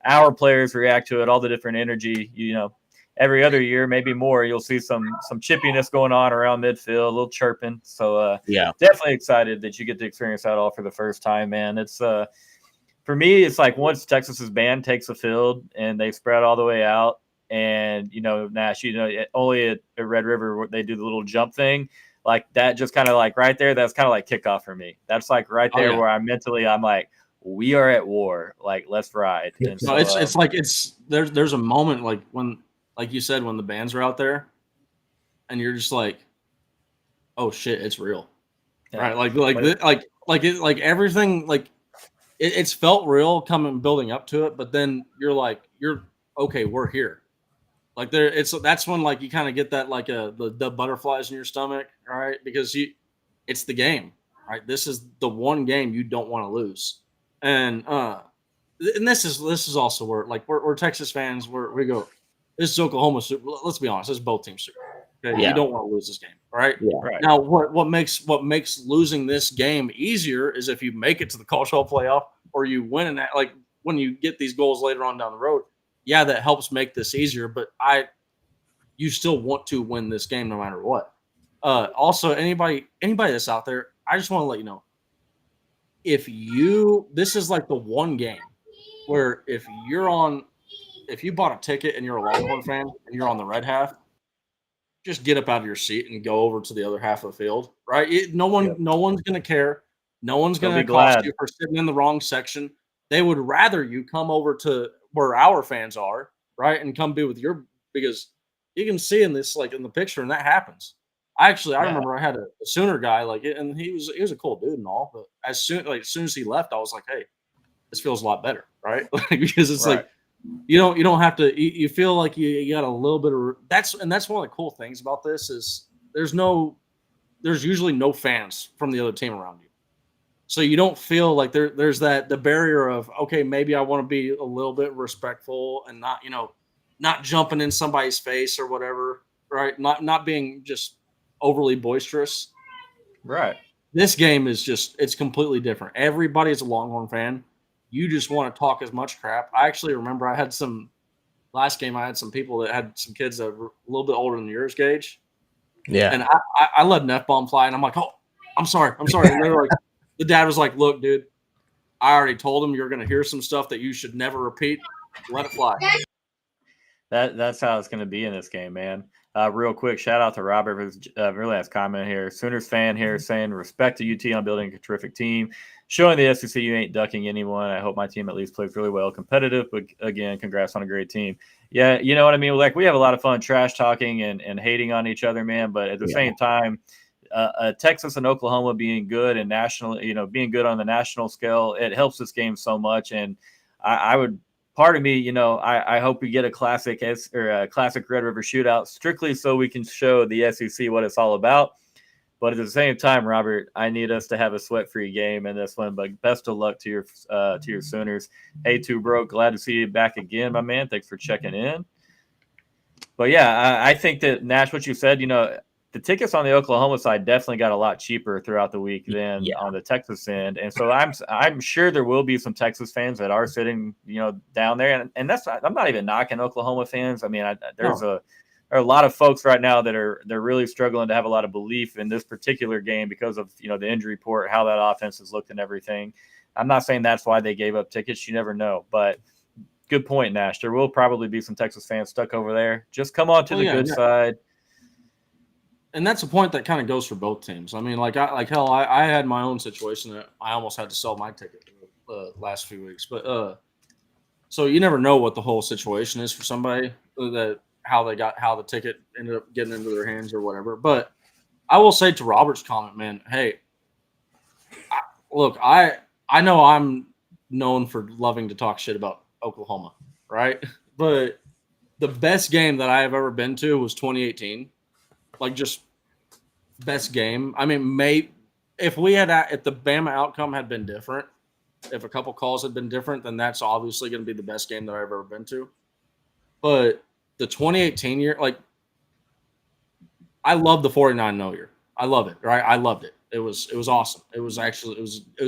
[SPEAKER 1] our players react to it, all the different energy. Every other year, maybe more, you'll see some chippiness going on around midfield, a little chirping. So definitely excited that you get to experience that all for the first time, man. It's for me, it's like once Texas's band takes the field and they spread all the way out, and Nash, only at Red River they do the little jump thing, like that. Just kind of like right there, that's kind of like kickoff for me. That's like right there where I'm like, we are at war. Like let's ride. And
[SPEAKER 4] so, it's like there's a moment like when, like you said, when the bands are out there, and you're just like, oh shit, it's real, right? Like everything like. It's felt real building up to it, but then you're okay, we're here. Like that's when like you kind of get that like the butterflies in your stomach, right? Because it's the game, right? This is the one game you don't want to lose, and this is also where like we're Texas fans, we go, this is Oklahoma Super. Let's be honest, this is both teams Super. Okay? Yeah. You don't want to lose this game, right?
[SPEAKER 3] Yeah.
[SPEAKER 1] Right.
[SPEAKER 4] Now, what makes losing this game easier is if you make it to the college football playoff or you win in that. Like when you get these goals later on down the road, yeah, that helps make this easier. But you still want to win this game no matter what. Also, anybody that's out there, I just want to let you know, this is like the one game where if you bought a ticket and you're a Longhorn fan and you're on the red half, just get up out of your seat and go over to the other half of the field, right? No one's going to care. No one's going to cost you for sitting in the wrong section. They would rather you come over to where our fans are, right, and come be with because you can see in this, like in the picture, and that happens. I remember I had a Sooner guy, and he was a cool dude and all, but as soon as he left, I was like, hey, this feels a lot better, right? Because it's like, you don't have to. You feel like you got a little bit of that's one of the cool things about this is there's usually no fans from the other team around you, so you don't feel like there's the barrier of okay, maybe I want to be a little bit respectful and not jumping in somebody's face or whatever, right? Not being just overly boisterous,
[SPEAKER 1] right.
[SPEAKER 4] This game is it's completely different. Everybody's a Longhorn fan. You just want to talk as much crap. I actually remember last game I had some people that had some kids that were a little bit older than yours, Gage.
[SPEAKER 3] Yeah.
[SPEAKER 4] And I let an F-bomb fly, and I'm like, oh, I'm sorry. And they're like, the dad was like, look, dude, I already told him you're going to hear some stuff that you should never repeat. Let it fly.
[SPEAKER 1] That's how it's going to be in this game, man. Real quick, shout out to Robert, who's really has comment here. Sooners fan here saying respect to UT on building a terrific team, showing the SEC you ain't ducking anyone. I hope my team at least plays really well, competitive. But again, congrats on a great team. Yeah, you know what I mean. Like we have a lot of fun trash talking and hating on each other, man. But at the same time, Texas and Oklahoma being good and national, being good on the national scale, it helps this game so much. And I would. Part of me, I hope we get a classic classic Red River shootout strictly so we can show the SEC what it's all about. But at the same time, Robert, I need us to have a sweat-free game in this one. But best of luck to your Sooners. Hey, Two Broke, glad to see you back again, my man. Thanks for checking in. But yeah, I think that Nash, what you said, the tickets on the Oklahoma side definitely got a lot cheaper throughout the week than on the Texas end, and so I'm sure there will be some Texas fans that are sitting down there, and that's I'm not even knocking Oklahoma fans. I mean, there are a lot of folks right now they're really struggling to have a lot of belief in this particular game because of the injury report, how that offense has looked and everything. I'm not saying that's why they gave up tickets. You never know, but. Good point, Nash. There will probably be some Texas fans stuck over there. Just come on to the good side.
[SPEAKER 4] And that's a point that kind of goes for both teams. I mean, I had my own situation that I almost had to sell my ticket last few weeks. But so you never know what the whole situation is for somebody, how the ticket ended up getting into their hands or whatever. But I will say to Robert's comment, man, hey, I know I'm known for loving to talk shit about Oklahoma, right? But the best game that I have ever been to was 2018. Like, just best game. I mean, if the Bama outcome had been different, if a couple calls had been different, then that's obviously going to be the best game that I've ever been to. But the 2018 year, like, I love the 49-0 year. I love it, right? I loved it. It was awesome. It was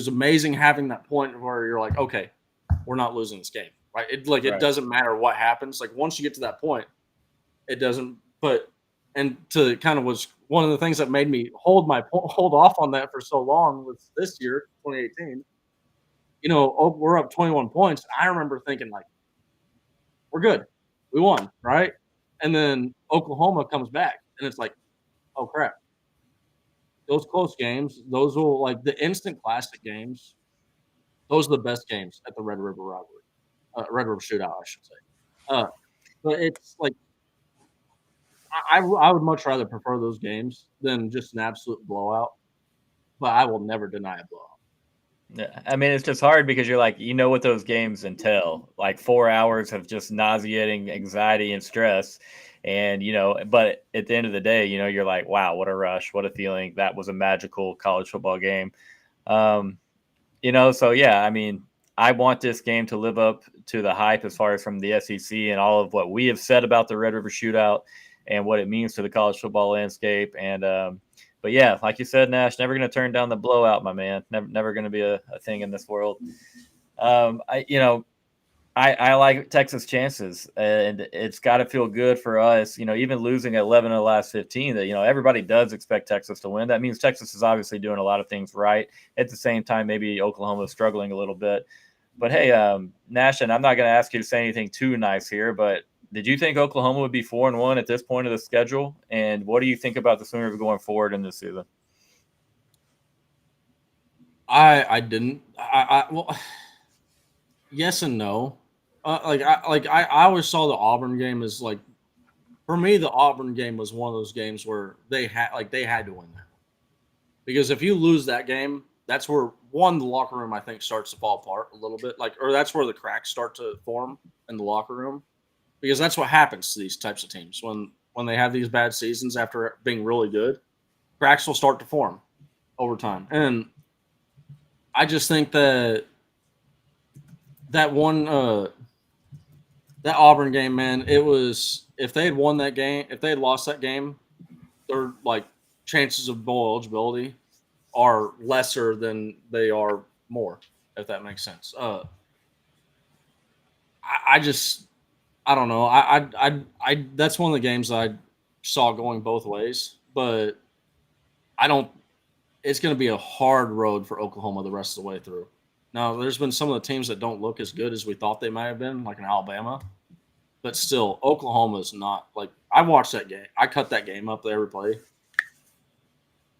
[SPEAKER 4] amazing having that point where you're like, okay, we're not losing this game. Right? It doesn't matter what happens. Like once you get to that point, it doesn't. And to kind of was one of the things that made me hold off on that for so long was this year, 2018. We're up 21 points. I remember thinking like, we're good, we won, right? And then Oklahoma comes back, and it's like, oh crap. Those close games, those will like the instant classic games. Those are the best games at the Red River Rivalry. Red River Shootout, I should say. But it's like I would much rather prefer those games than just an absolute blowout. But I will never deny a blowout.
[SPEAKER 1] Yeah, I mean, it's just hard because you're like, what those games entail. Like 4 hours of just nauseating anxiety and stress. And, but at the end of the day, you're like, wow, what a rush, what a feeling. That was a magical college football game. So yeah, I mean, I want this game to live up to the hype as far as from the SEC and all of what we have said about the Red River Shootout and what it means to the college football landscape. And, but yeah, like you said, Nash, never going to turn down the blowout, my man. Never going to be a thing in this world. I like Texas' chances, and it's got to feel good for us. Even losing 11 of the last 15, that everybody does expect Texas to win. That means Texas is obviously doing a lot of things right. At the same time, maybe Oklahoma is struggling a little bit. But hey, Nash, and I'm not going to ask you to say anything too nice here, but did you think Oklahoma would be 4-1 at this point of the schedule? And what do you think about the Sooners going forward in this season?
[SPEAKER 4] I didn't. Well, yes and no. I always saw the Auburn game as like, for me, the Auburn game was one of those games where they had to win that, because if you lose that game, that's where the locker room I think starts to fall apart a little bit, or that's where the cracks start to form in the locker room, because that's what happens to these types of teams when they have these bad seasons after being really good. Cracks will start to form over time, and I just think that Auburn game, man, it was, if they had won that game, if they had lost that game, their like chances of bowl eligibility are lesser than they are more, if that makes sense. I don't know. I that's one of the games I saw going both ways. but it's going to be a hard road for Oklahoma the rest of the way through. Now, there's been some of the teams that don't look as good as we thought they might have been, like in Alabama. But still, Oklahoma is not like I watched that game. I cut that game up every play.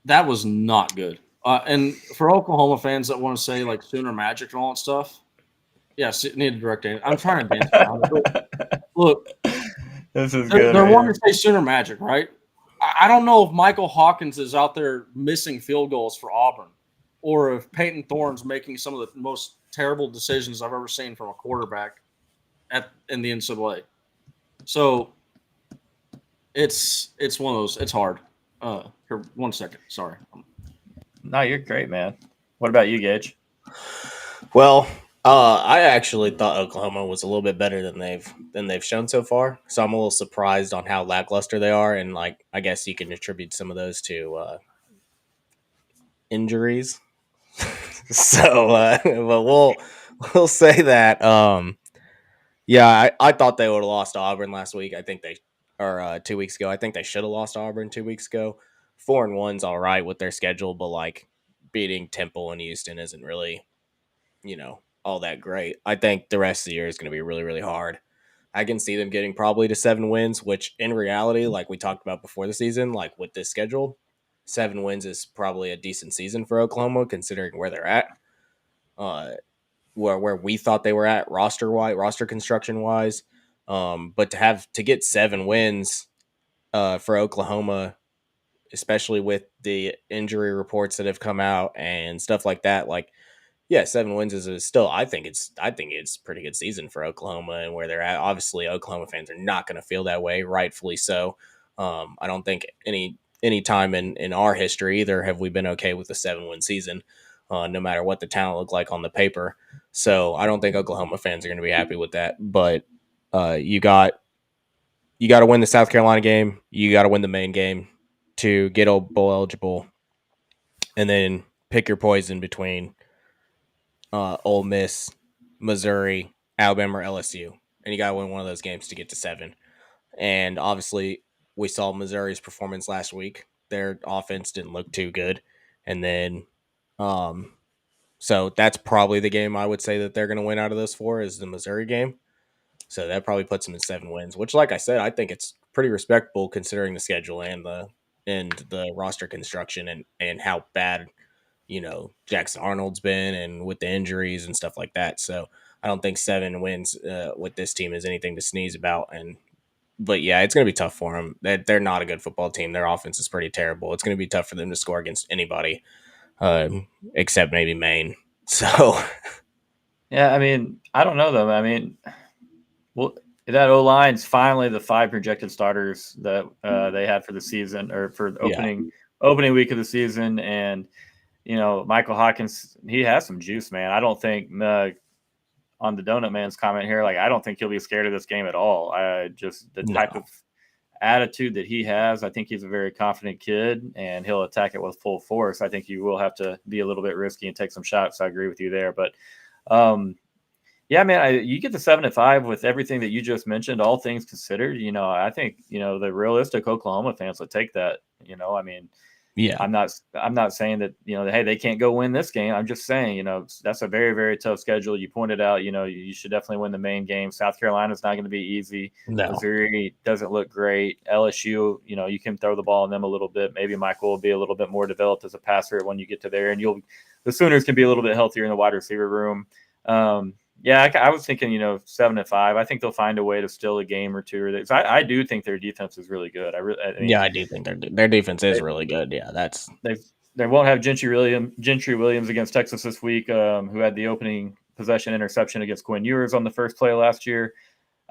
[SPEAKER 4] That was not good. And for Oklahoma fans that want to say like Sooner Magic and all that stuff, yes, it needed direct aim. I'm trying to dance around it. Look,
[SPEAKER 1] This is good.
[SPEAKER 4] they're
[SPEAKER 1] right
[SPEAKER 4] wanting
[SPEAKER 1] here.
[SPEAKER 4] to say Sooner Magic, right? I don't know if Michael Hawkins is out there missing field goals for Auburn, or if Peyton Thorne's making some of the most terrible decisions I've ever seen from a quarterback in the NCAA. So it's one of those. It's hard. Here, 1 second. Sorry.
[SPEAKER 1] No, you're great, man. What about you, Gage?
[SPEAKER 3] Well, I actually thought Oklahoma was a little bit better than they've shown so far. So I'm a little surprised on how lackluster they are, and like I guess you can attribute some of those to injuries. So, but we'll say that. Yeah, I thought they would have lost to Auburn last week. I think 2 weeks ago. I think they should have lost to Auburn 2 weeks ago. 4-1's all right with their schedule, but like beating Temple and Houston isn't really, all that great. I think the rest of the year is going to be really, really hard. I can see them getting probably to 7 wins, which in reality, like we talked about before the season, like with this schedule, 7 wins is probably a decent season for Oklahoma considering where they're at. Where we thought they were at roster construction wise. But to get 7 wins for Oklahoma, especially with the injury reports that have come out and stuff like that, like, yeah, 7 wins is still, I think it's a pretty good season for Oklahoma and where they're at. Obviously, Oklahoma fans are not going to feel that way, rightfully so. I don't think any time in our history either have we been okay with a 7-win season, no matter what the talent looked like on the paper. So I don't think Oklahoma fans are going to be happy with that. But you got to win the South Carolina game. You got to win the main game to get bowl eligible, and then pick your poison between Ole Miss, Missouri, Alabama, or LSU, and you got to win one of those games to get to 7. And obviously, we saw Missouri's performance last week. Their offense didn't look too good, and then so that's probably the game I would say that they're going to win out of those 4 is the Missouri game. So that probably puts them in 7 wins, which, like I said, I think it's pretty respectable considering the schedule and the roster construction and how bad, Jackson Arnold's been and with the injuries and stuff like that. So I don't think 7 wins with this team is anything to sneeze about. But yeah, it's going to be tough for them. They're not a good football team. Their offense is pretty terrible. It's going to be tough for them to score against anybody. Except maybe Maine. So,
[SPEAKER 1] yeah, I mean, I don't know though. I mean, well, that O line's finally the 5 projected starters that they had for the season or for opening week of the season, and Michael Hawkins, he has some juice, man. I don't think on the Donut Man's comment here, like I don't think he'll be scared of this game at all. Just the type of attitude that he has, I think he's a very confident kid and he'll attack it with full force. I think you will have to be a little bit risky and take some shots. I agree with you there, but yeah, man, you get the 7-5 with everything that you just mentioned, all things considered. I think the realistic Oklahoma fans would take that. I mean, yeah, I'm not saying that hey, they can't go win this game. I'm just saying that's a very, very tough schedule. You pointed out you should definitely win the main game. South Carolina's not going to be easy. No. Missouri doesn't look great. LSU, you can throw the ball on them a little bit. Maybe Michael will be a little bit more developed as a passer when you get to there, and the Sooners can be a little bit healthier in the wide receiver room. Yeah, I was thinking, 7-5. I think they'll find a way to steal a game or two. I do think their defense is really good. I mean,
[SPEAKER 3] I do think their defense is really good. Yeah,
[SPEAKER 1] they won't have Gentry Williams against Texas this week, who had the opening possession interception against Quinn Ewers on the first play last year.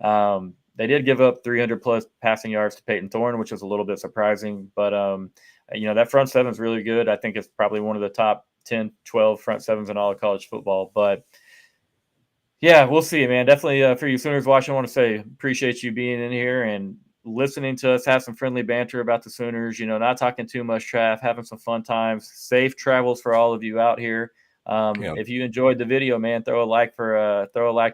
[SPEAKER 1] They did give up 300-plus passing yards to Peyton Thorne, which was a little bit surprising. But, that front seven is really good. I think it's probably one of the top 10, 12 front sevens in all of college football. But, yeah, we'll see, man. Definitely for you Sooners watching, I want to say appreciate you being in here and listening to us have some friendly banter about the Sooners, not talking too much trash, having some fun times. Safe travels for all of you out here. If you enjoyed the video, man, throw a like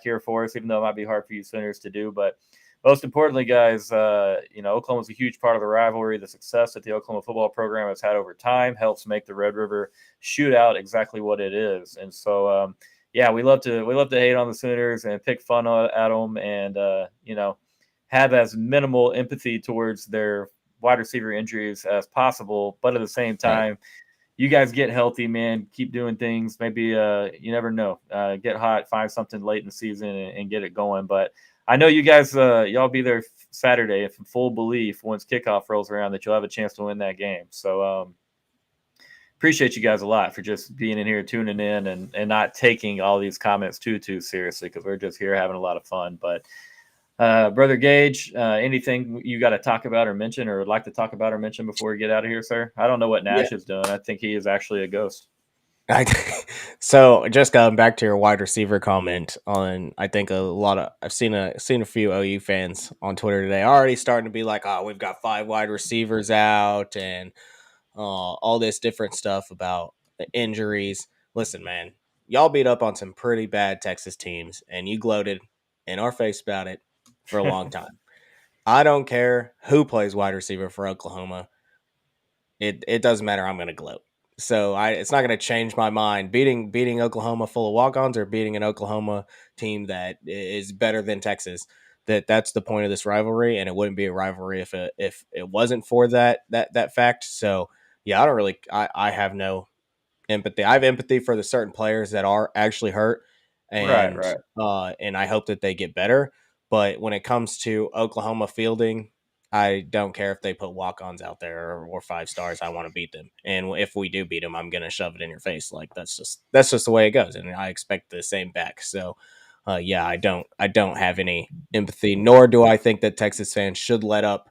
[SPEAKER 1] here for us, even though it might be hard for you Sooners to do. But most importantly, guys, Oklahoma's a huge part of the rivalry. The success that the Oklahoma football program has had over time helps make the Red River Shootout exactly what it is. And so, we love to hate on the Sooners and pick fun at them, and have as minimal empathy towards their wide receiver injuries as possible. But at the same time, you guys get healthy, man. Keep doing things. Maybe you never know. Get hot, find something late in the season, and get it going. But I know you guys, y'all be there Saturday in full belief once kickoff rolls around that you'll have a chance to win that game. So appreciate you guys a lot for just being in here, tuning in, and not taking all these comments too seriously, because we're just here having a lot of fun. But Brother Gage, anything you got to talk about or mention, or would like to talk about or mention before we get out of here, sir? I don't know what Nash is doing. I think he is actually a ghost.
[SPEAKER 3] So just going back to your wide receiver comment on, I think I've seen a few OU fans on Twitter today already starting to be like, oh, we've got 5 wide receivers out and all this different stuff about the injuries. Listen, man, y'all beat up on some pretty bad Texas teams, and you gloated in our face about it for a long time. I don't care who plays wide receiver for Oklahoma. It doesn't matter. I'm going to gloat. So it's not going to change my mind. Beating Oklahoma full of walk-ons or beating an Oklahoma team that is better than Texas. That's the point of this rivalry, and it wouldn't be a rivalry if it wasn't for that fact. So yeah, I have no empathy. I have empathy for the certain players that are actually hurt, and
[SPEAKER 1] right.
[SPEAKER 3] And I hope that they get better. But when it comes to Oklahoma fielding, I don't care if they put walk-ons out there or 5 stars. I want to beat them, and if we do beat them, I'm gonna shove it in your face. Like that's just the way it goes, and I expect the same back. So, I don't have any empathy, nor do I think that Texas fans should let up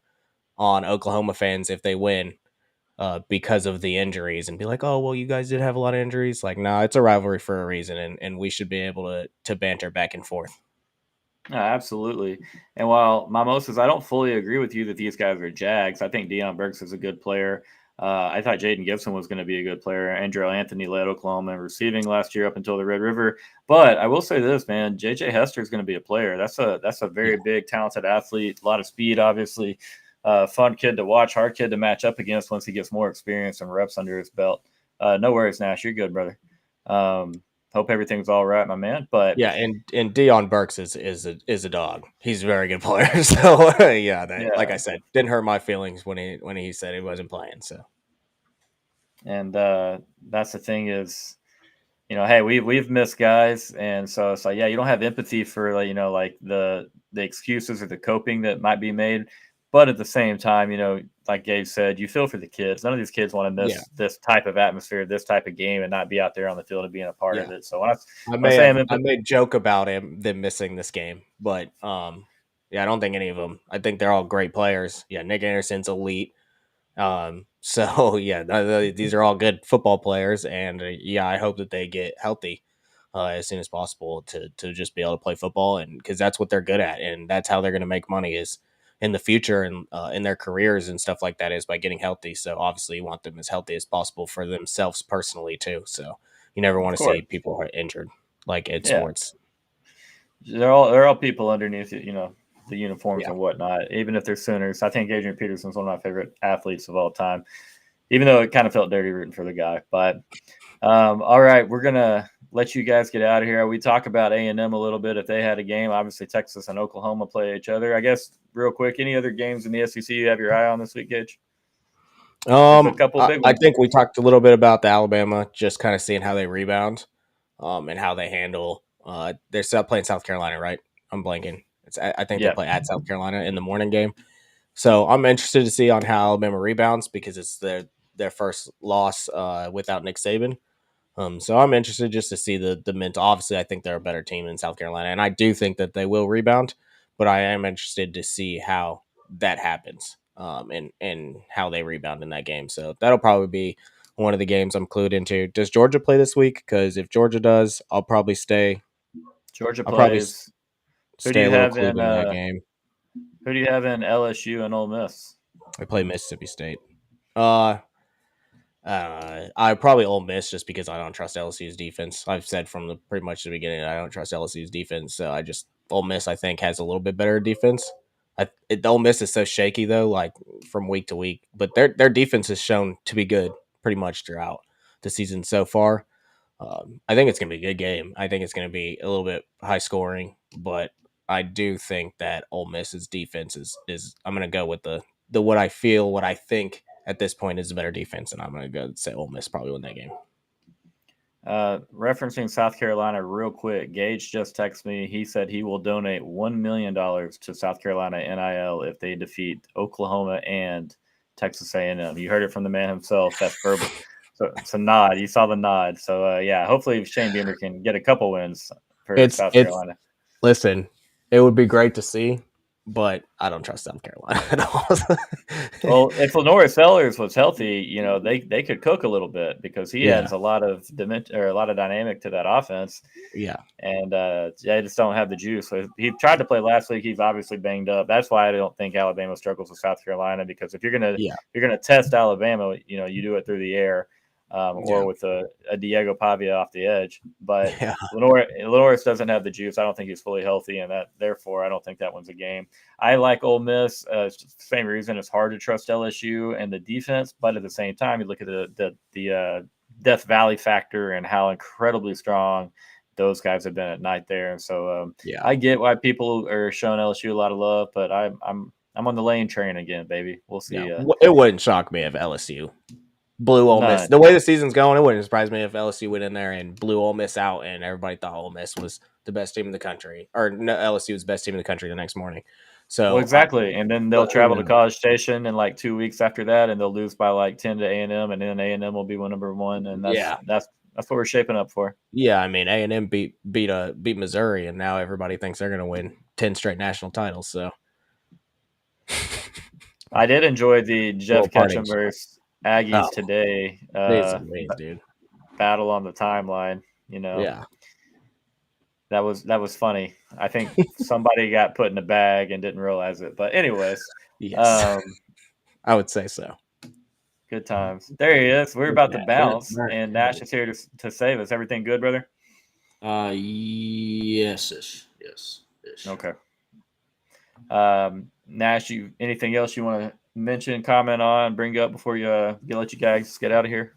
[SPEAKER 3] on Oklahoma fans if they win, because of the injuries, and be like, oh well, you guys did have a lot of injuries. Like, nah, it's a rivalry for a reason, and we should be able to banter back and forth.
[SPEAKER 1] Absolutely. And while Mimosas, I don't fully agree with you that these guys are Jags. I think Deion Burks is a good player. I thought Jaden Gibson was going to be a good player. Andrew Anthony led Oklahoma in receiving last year up until the Red River. But I will say this, man, JJ Hester is going to be a player. That's a very big, talented athlete. A lot of speed, obviously. Fun kid to watch, hard kid to match up against once he gets more experience and reps under his belt. No worries, Nash. You're good, brother. Hope everything's all right, my man. But
[SPEAKER 3] yeah, and Deion Burks is a dog. He's a very good player. So like I said, didn't hurt my feelings when he said he wasn't playing. So,
[SPEAKER 1] and that's the thing is, hey, we've missed guys, and so it's like, you don't have empathy for like the excuses or the coping that might be made, but at the same time, like Gage said, you feel for the kids. None of these kids want to miss this type of atmosphere, this type of game, and not be out there on the field and being a part of it. So when
[SPEAKER 3] I made joke about them missing this game, but I don't think any of them. I think they're all great players. Yeah, Nick Anderson's elite. So these are all good football players, and I hope that they get healthy as soon as possible to just be able to play football, and because that's what they're good at, and that's how they're going to make money is in the future and in their careers and stuff like that is by getting healthy. So obviously you want them as healthy as possible for themselves personally too. So you never want to see people who are injured like in sports.
[SPEAKER 1] They're all people underneath the uniforms and whatnot, even if they're Sooners. I think Adrian Peterson's one of my favorite athletes of all time, even though it kind of felt dirty rooting for the guy. But all right, we're going to let you guys get out of here. We talk about A&M a little bit if they had a game. Obviously, Texas and Oklahoma play each other. I guess real quick, any other games in the SEC you have your eye on this week, Gage?
[SPEAKER 3] A couple big ones. I think we talked a little bit about the Alabama, just kind of seeing how they rebound and how they handle. They're still playing South Carolina, right? I'm blanking. I think they play at South Carolina in the morning game. So I'm interested to see on how Alabama rebounds because it's their first loss without Nick Saban. So I'm interested just to see the mental. Obviously, I think they're a better team in South Carolina, and I do think that they will rebound. But I am interested to see how that happens and how they rebound in that game. So that'll probably be one of the games I'm clued into. Does Georgia play this week? Because if Georgia does, I'll probably stay.
[SPEAKER 1] Georgia plays.
[SPEAKER 3] Who do you have in that game?
[SPEAKER 1] Who do you have in LSU and Ole Miss?
[SPEAKER 3] I play Mississippi State. I probably Ole Miss just because I don't trust LSU's defense. I've said from pretty much the beginning I don't trust LSU's defense. So Ole Miss I think has a little bit better defense. Ole Miss is so shaky though, like from week to week. But their defense has shown to be good pretty much throughout the season so far. I think it's gonna be a good game. I think it's gonna be a little bit high scoring, but I do think that Ole Miss's defense is I'm gonna go with the what I think at this point is a better defense, and I'm gonna go say Ole Miss probably win that game.
[SPEAKER 1] Referencing South Carolina real quick, Gage just texted me. He said he will donate $1 million to South Carolina NIL if they defeat Oklahoma and Texas A&M. You heard it from the man himself. That's verbal. So it's a nod. You saw the nod. So, yeah, hopefully Shane Beamer can get a couple wins for South Carolina.
[SPEAKER 3] Listen, it would be great to see, but I don't trust South Carolina at all.
[SPEAKER 1] Well, if Lenore Sellers was healthy, they could cook a little bit because he adds a lot of dynamic to that offense.
[SPEAKER 3] Yeah,
[SPEAKER 1] and they just don't have the juice. So he tried to play last week. He's obviously banged up. That's why I don't think Alabama struggles with South Carolina, because if you're gonna test Alabama, you do it through the air. Or with a Diego Pavia off the edge. But Lenore doesn't have the juice. I don't think he's fully healthy, and therefore I don't think that one's a game. I like Ole Miss. Same reason. It's hard to trust LSU and the defense, but at the same time, you look at the Death Valley factor and how incredibly strong those guys have been at night there. And so I get why people are showing LSU a lot of love, but I'm on the lane train again, baby. We'll see.
[SPEAKER 3] It wouldn't shock me if LSU blew Ole Miss. The way the season's going, it wouldn't surprise me if LSU went in there and blew Ole Miss out, and everybody thought Ole Miss was the best team in the country, or no, LSU was the best team in the country the next morning. So
[SPEAKER 1] exactly, and then they'll travel to College Station in like 2 weeks after that, and they'll lose by like 10 to A&M, and then A&M will be number one, and that's what we're shaping up for.
[SPEAKER 3] Yeah, I mean A&M beat Missouri, and now everybody thinks they're going to win 10 straight national titles. So
[SPEAKER 1] I did enjoy the Jeff Ketchum versus Aggies today.
[SPEAKER 3] Dude.
[SPEAKER 1] Battle on the timeline,
[SPEAKER 3] Yeah.
[SPEAKER 1] That was funny. I think somebody got put in a bag and didn't realize it. But anyways,
[SPEAKER 3] yes. I would say so.
[SPEAKER 1] Good times. There he is. We're about to bounce, and Nash is here to save us. Everything good, brother?
[SPEAKER 4] Yes.
[SPEAKER 1] Okay. Nash, anything else you want to mention, comment on, bring up before you let you guys get out of here?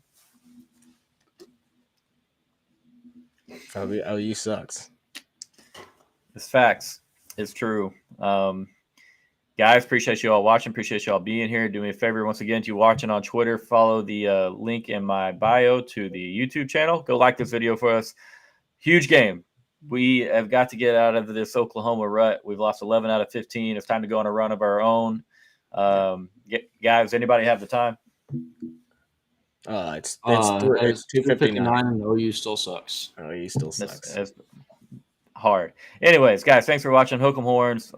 [SPEAKER 3] OU sucks.
[SPEAKER 1] It's facts. It's true. Guys, appreciate you all watching. Appreciate you all being here. Do me a favor, once again, if you're watching on Twitter, follow the link in my bio to the YouTube channel. Go like this video for us. Huge game. We have got to get out of this Oklahoma rut. We've lost 11 out of 15. It's time to go on a run of our own. Guys, anybody have the time?
[SPEAKER 3] It's 2:59
[SPEAKER 4] and OU still sucks.
[SPEAKER 3] OU still sucks.
[SPEAKER 1] It's hard. Anyways, guys, thanks for watching Hook 'em Horns.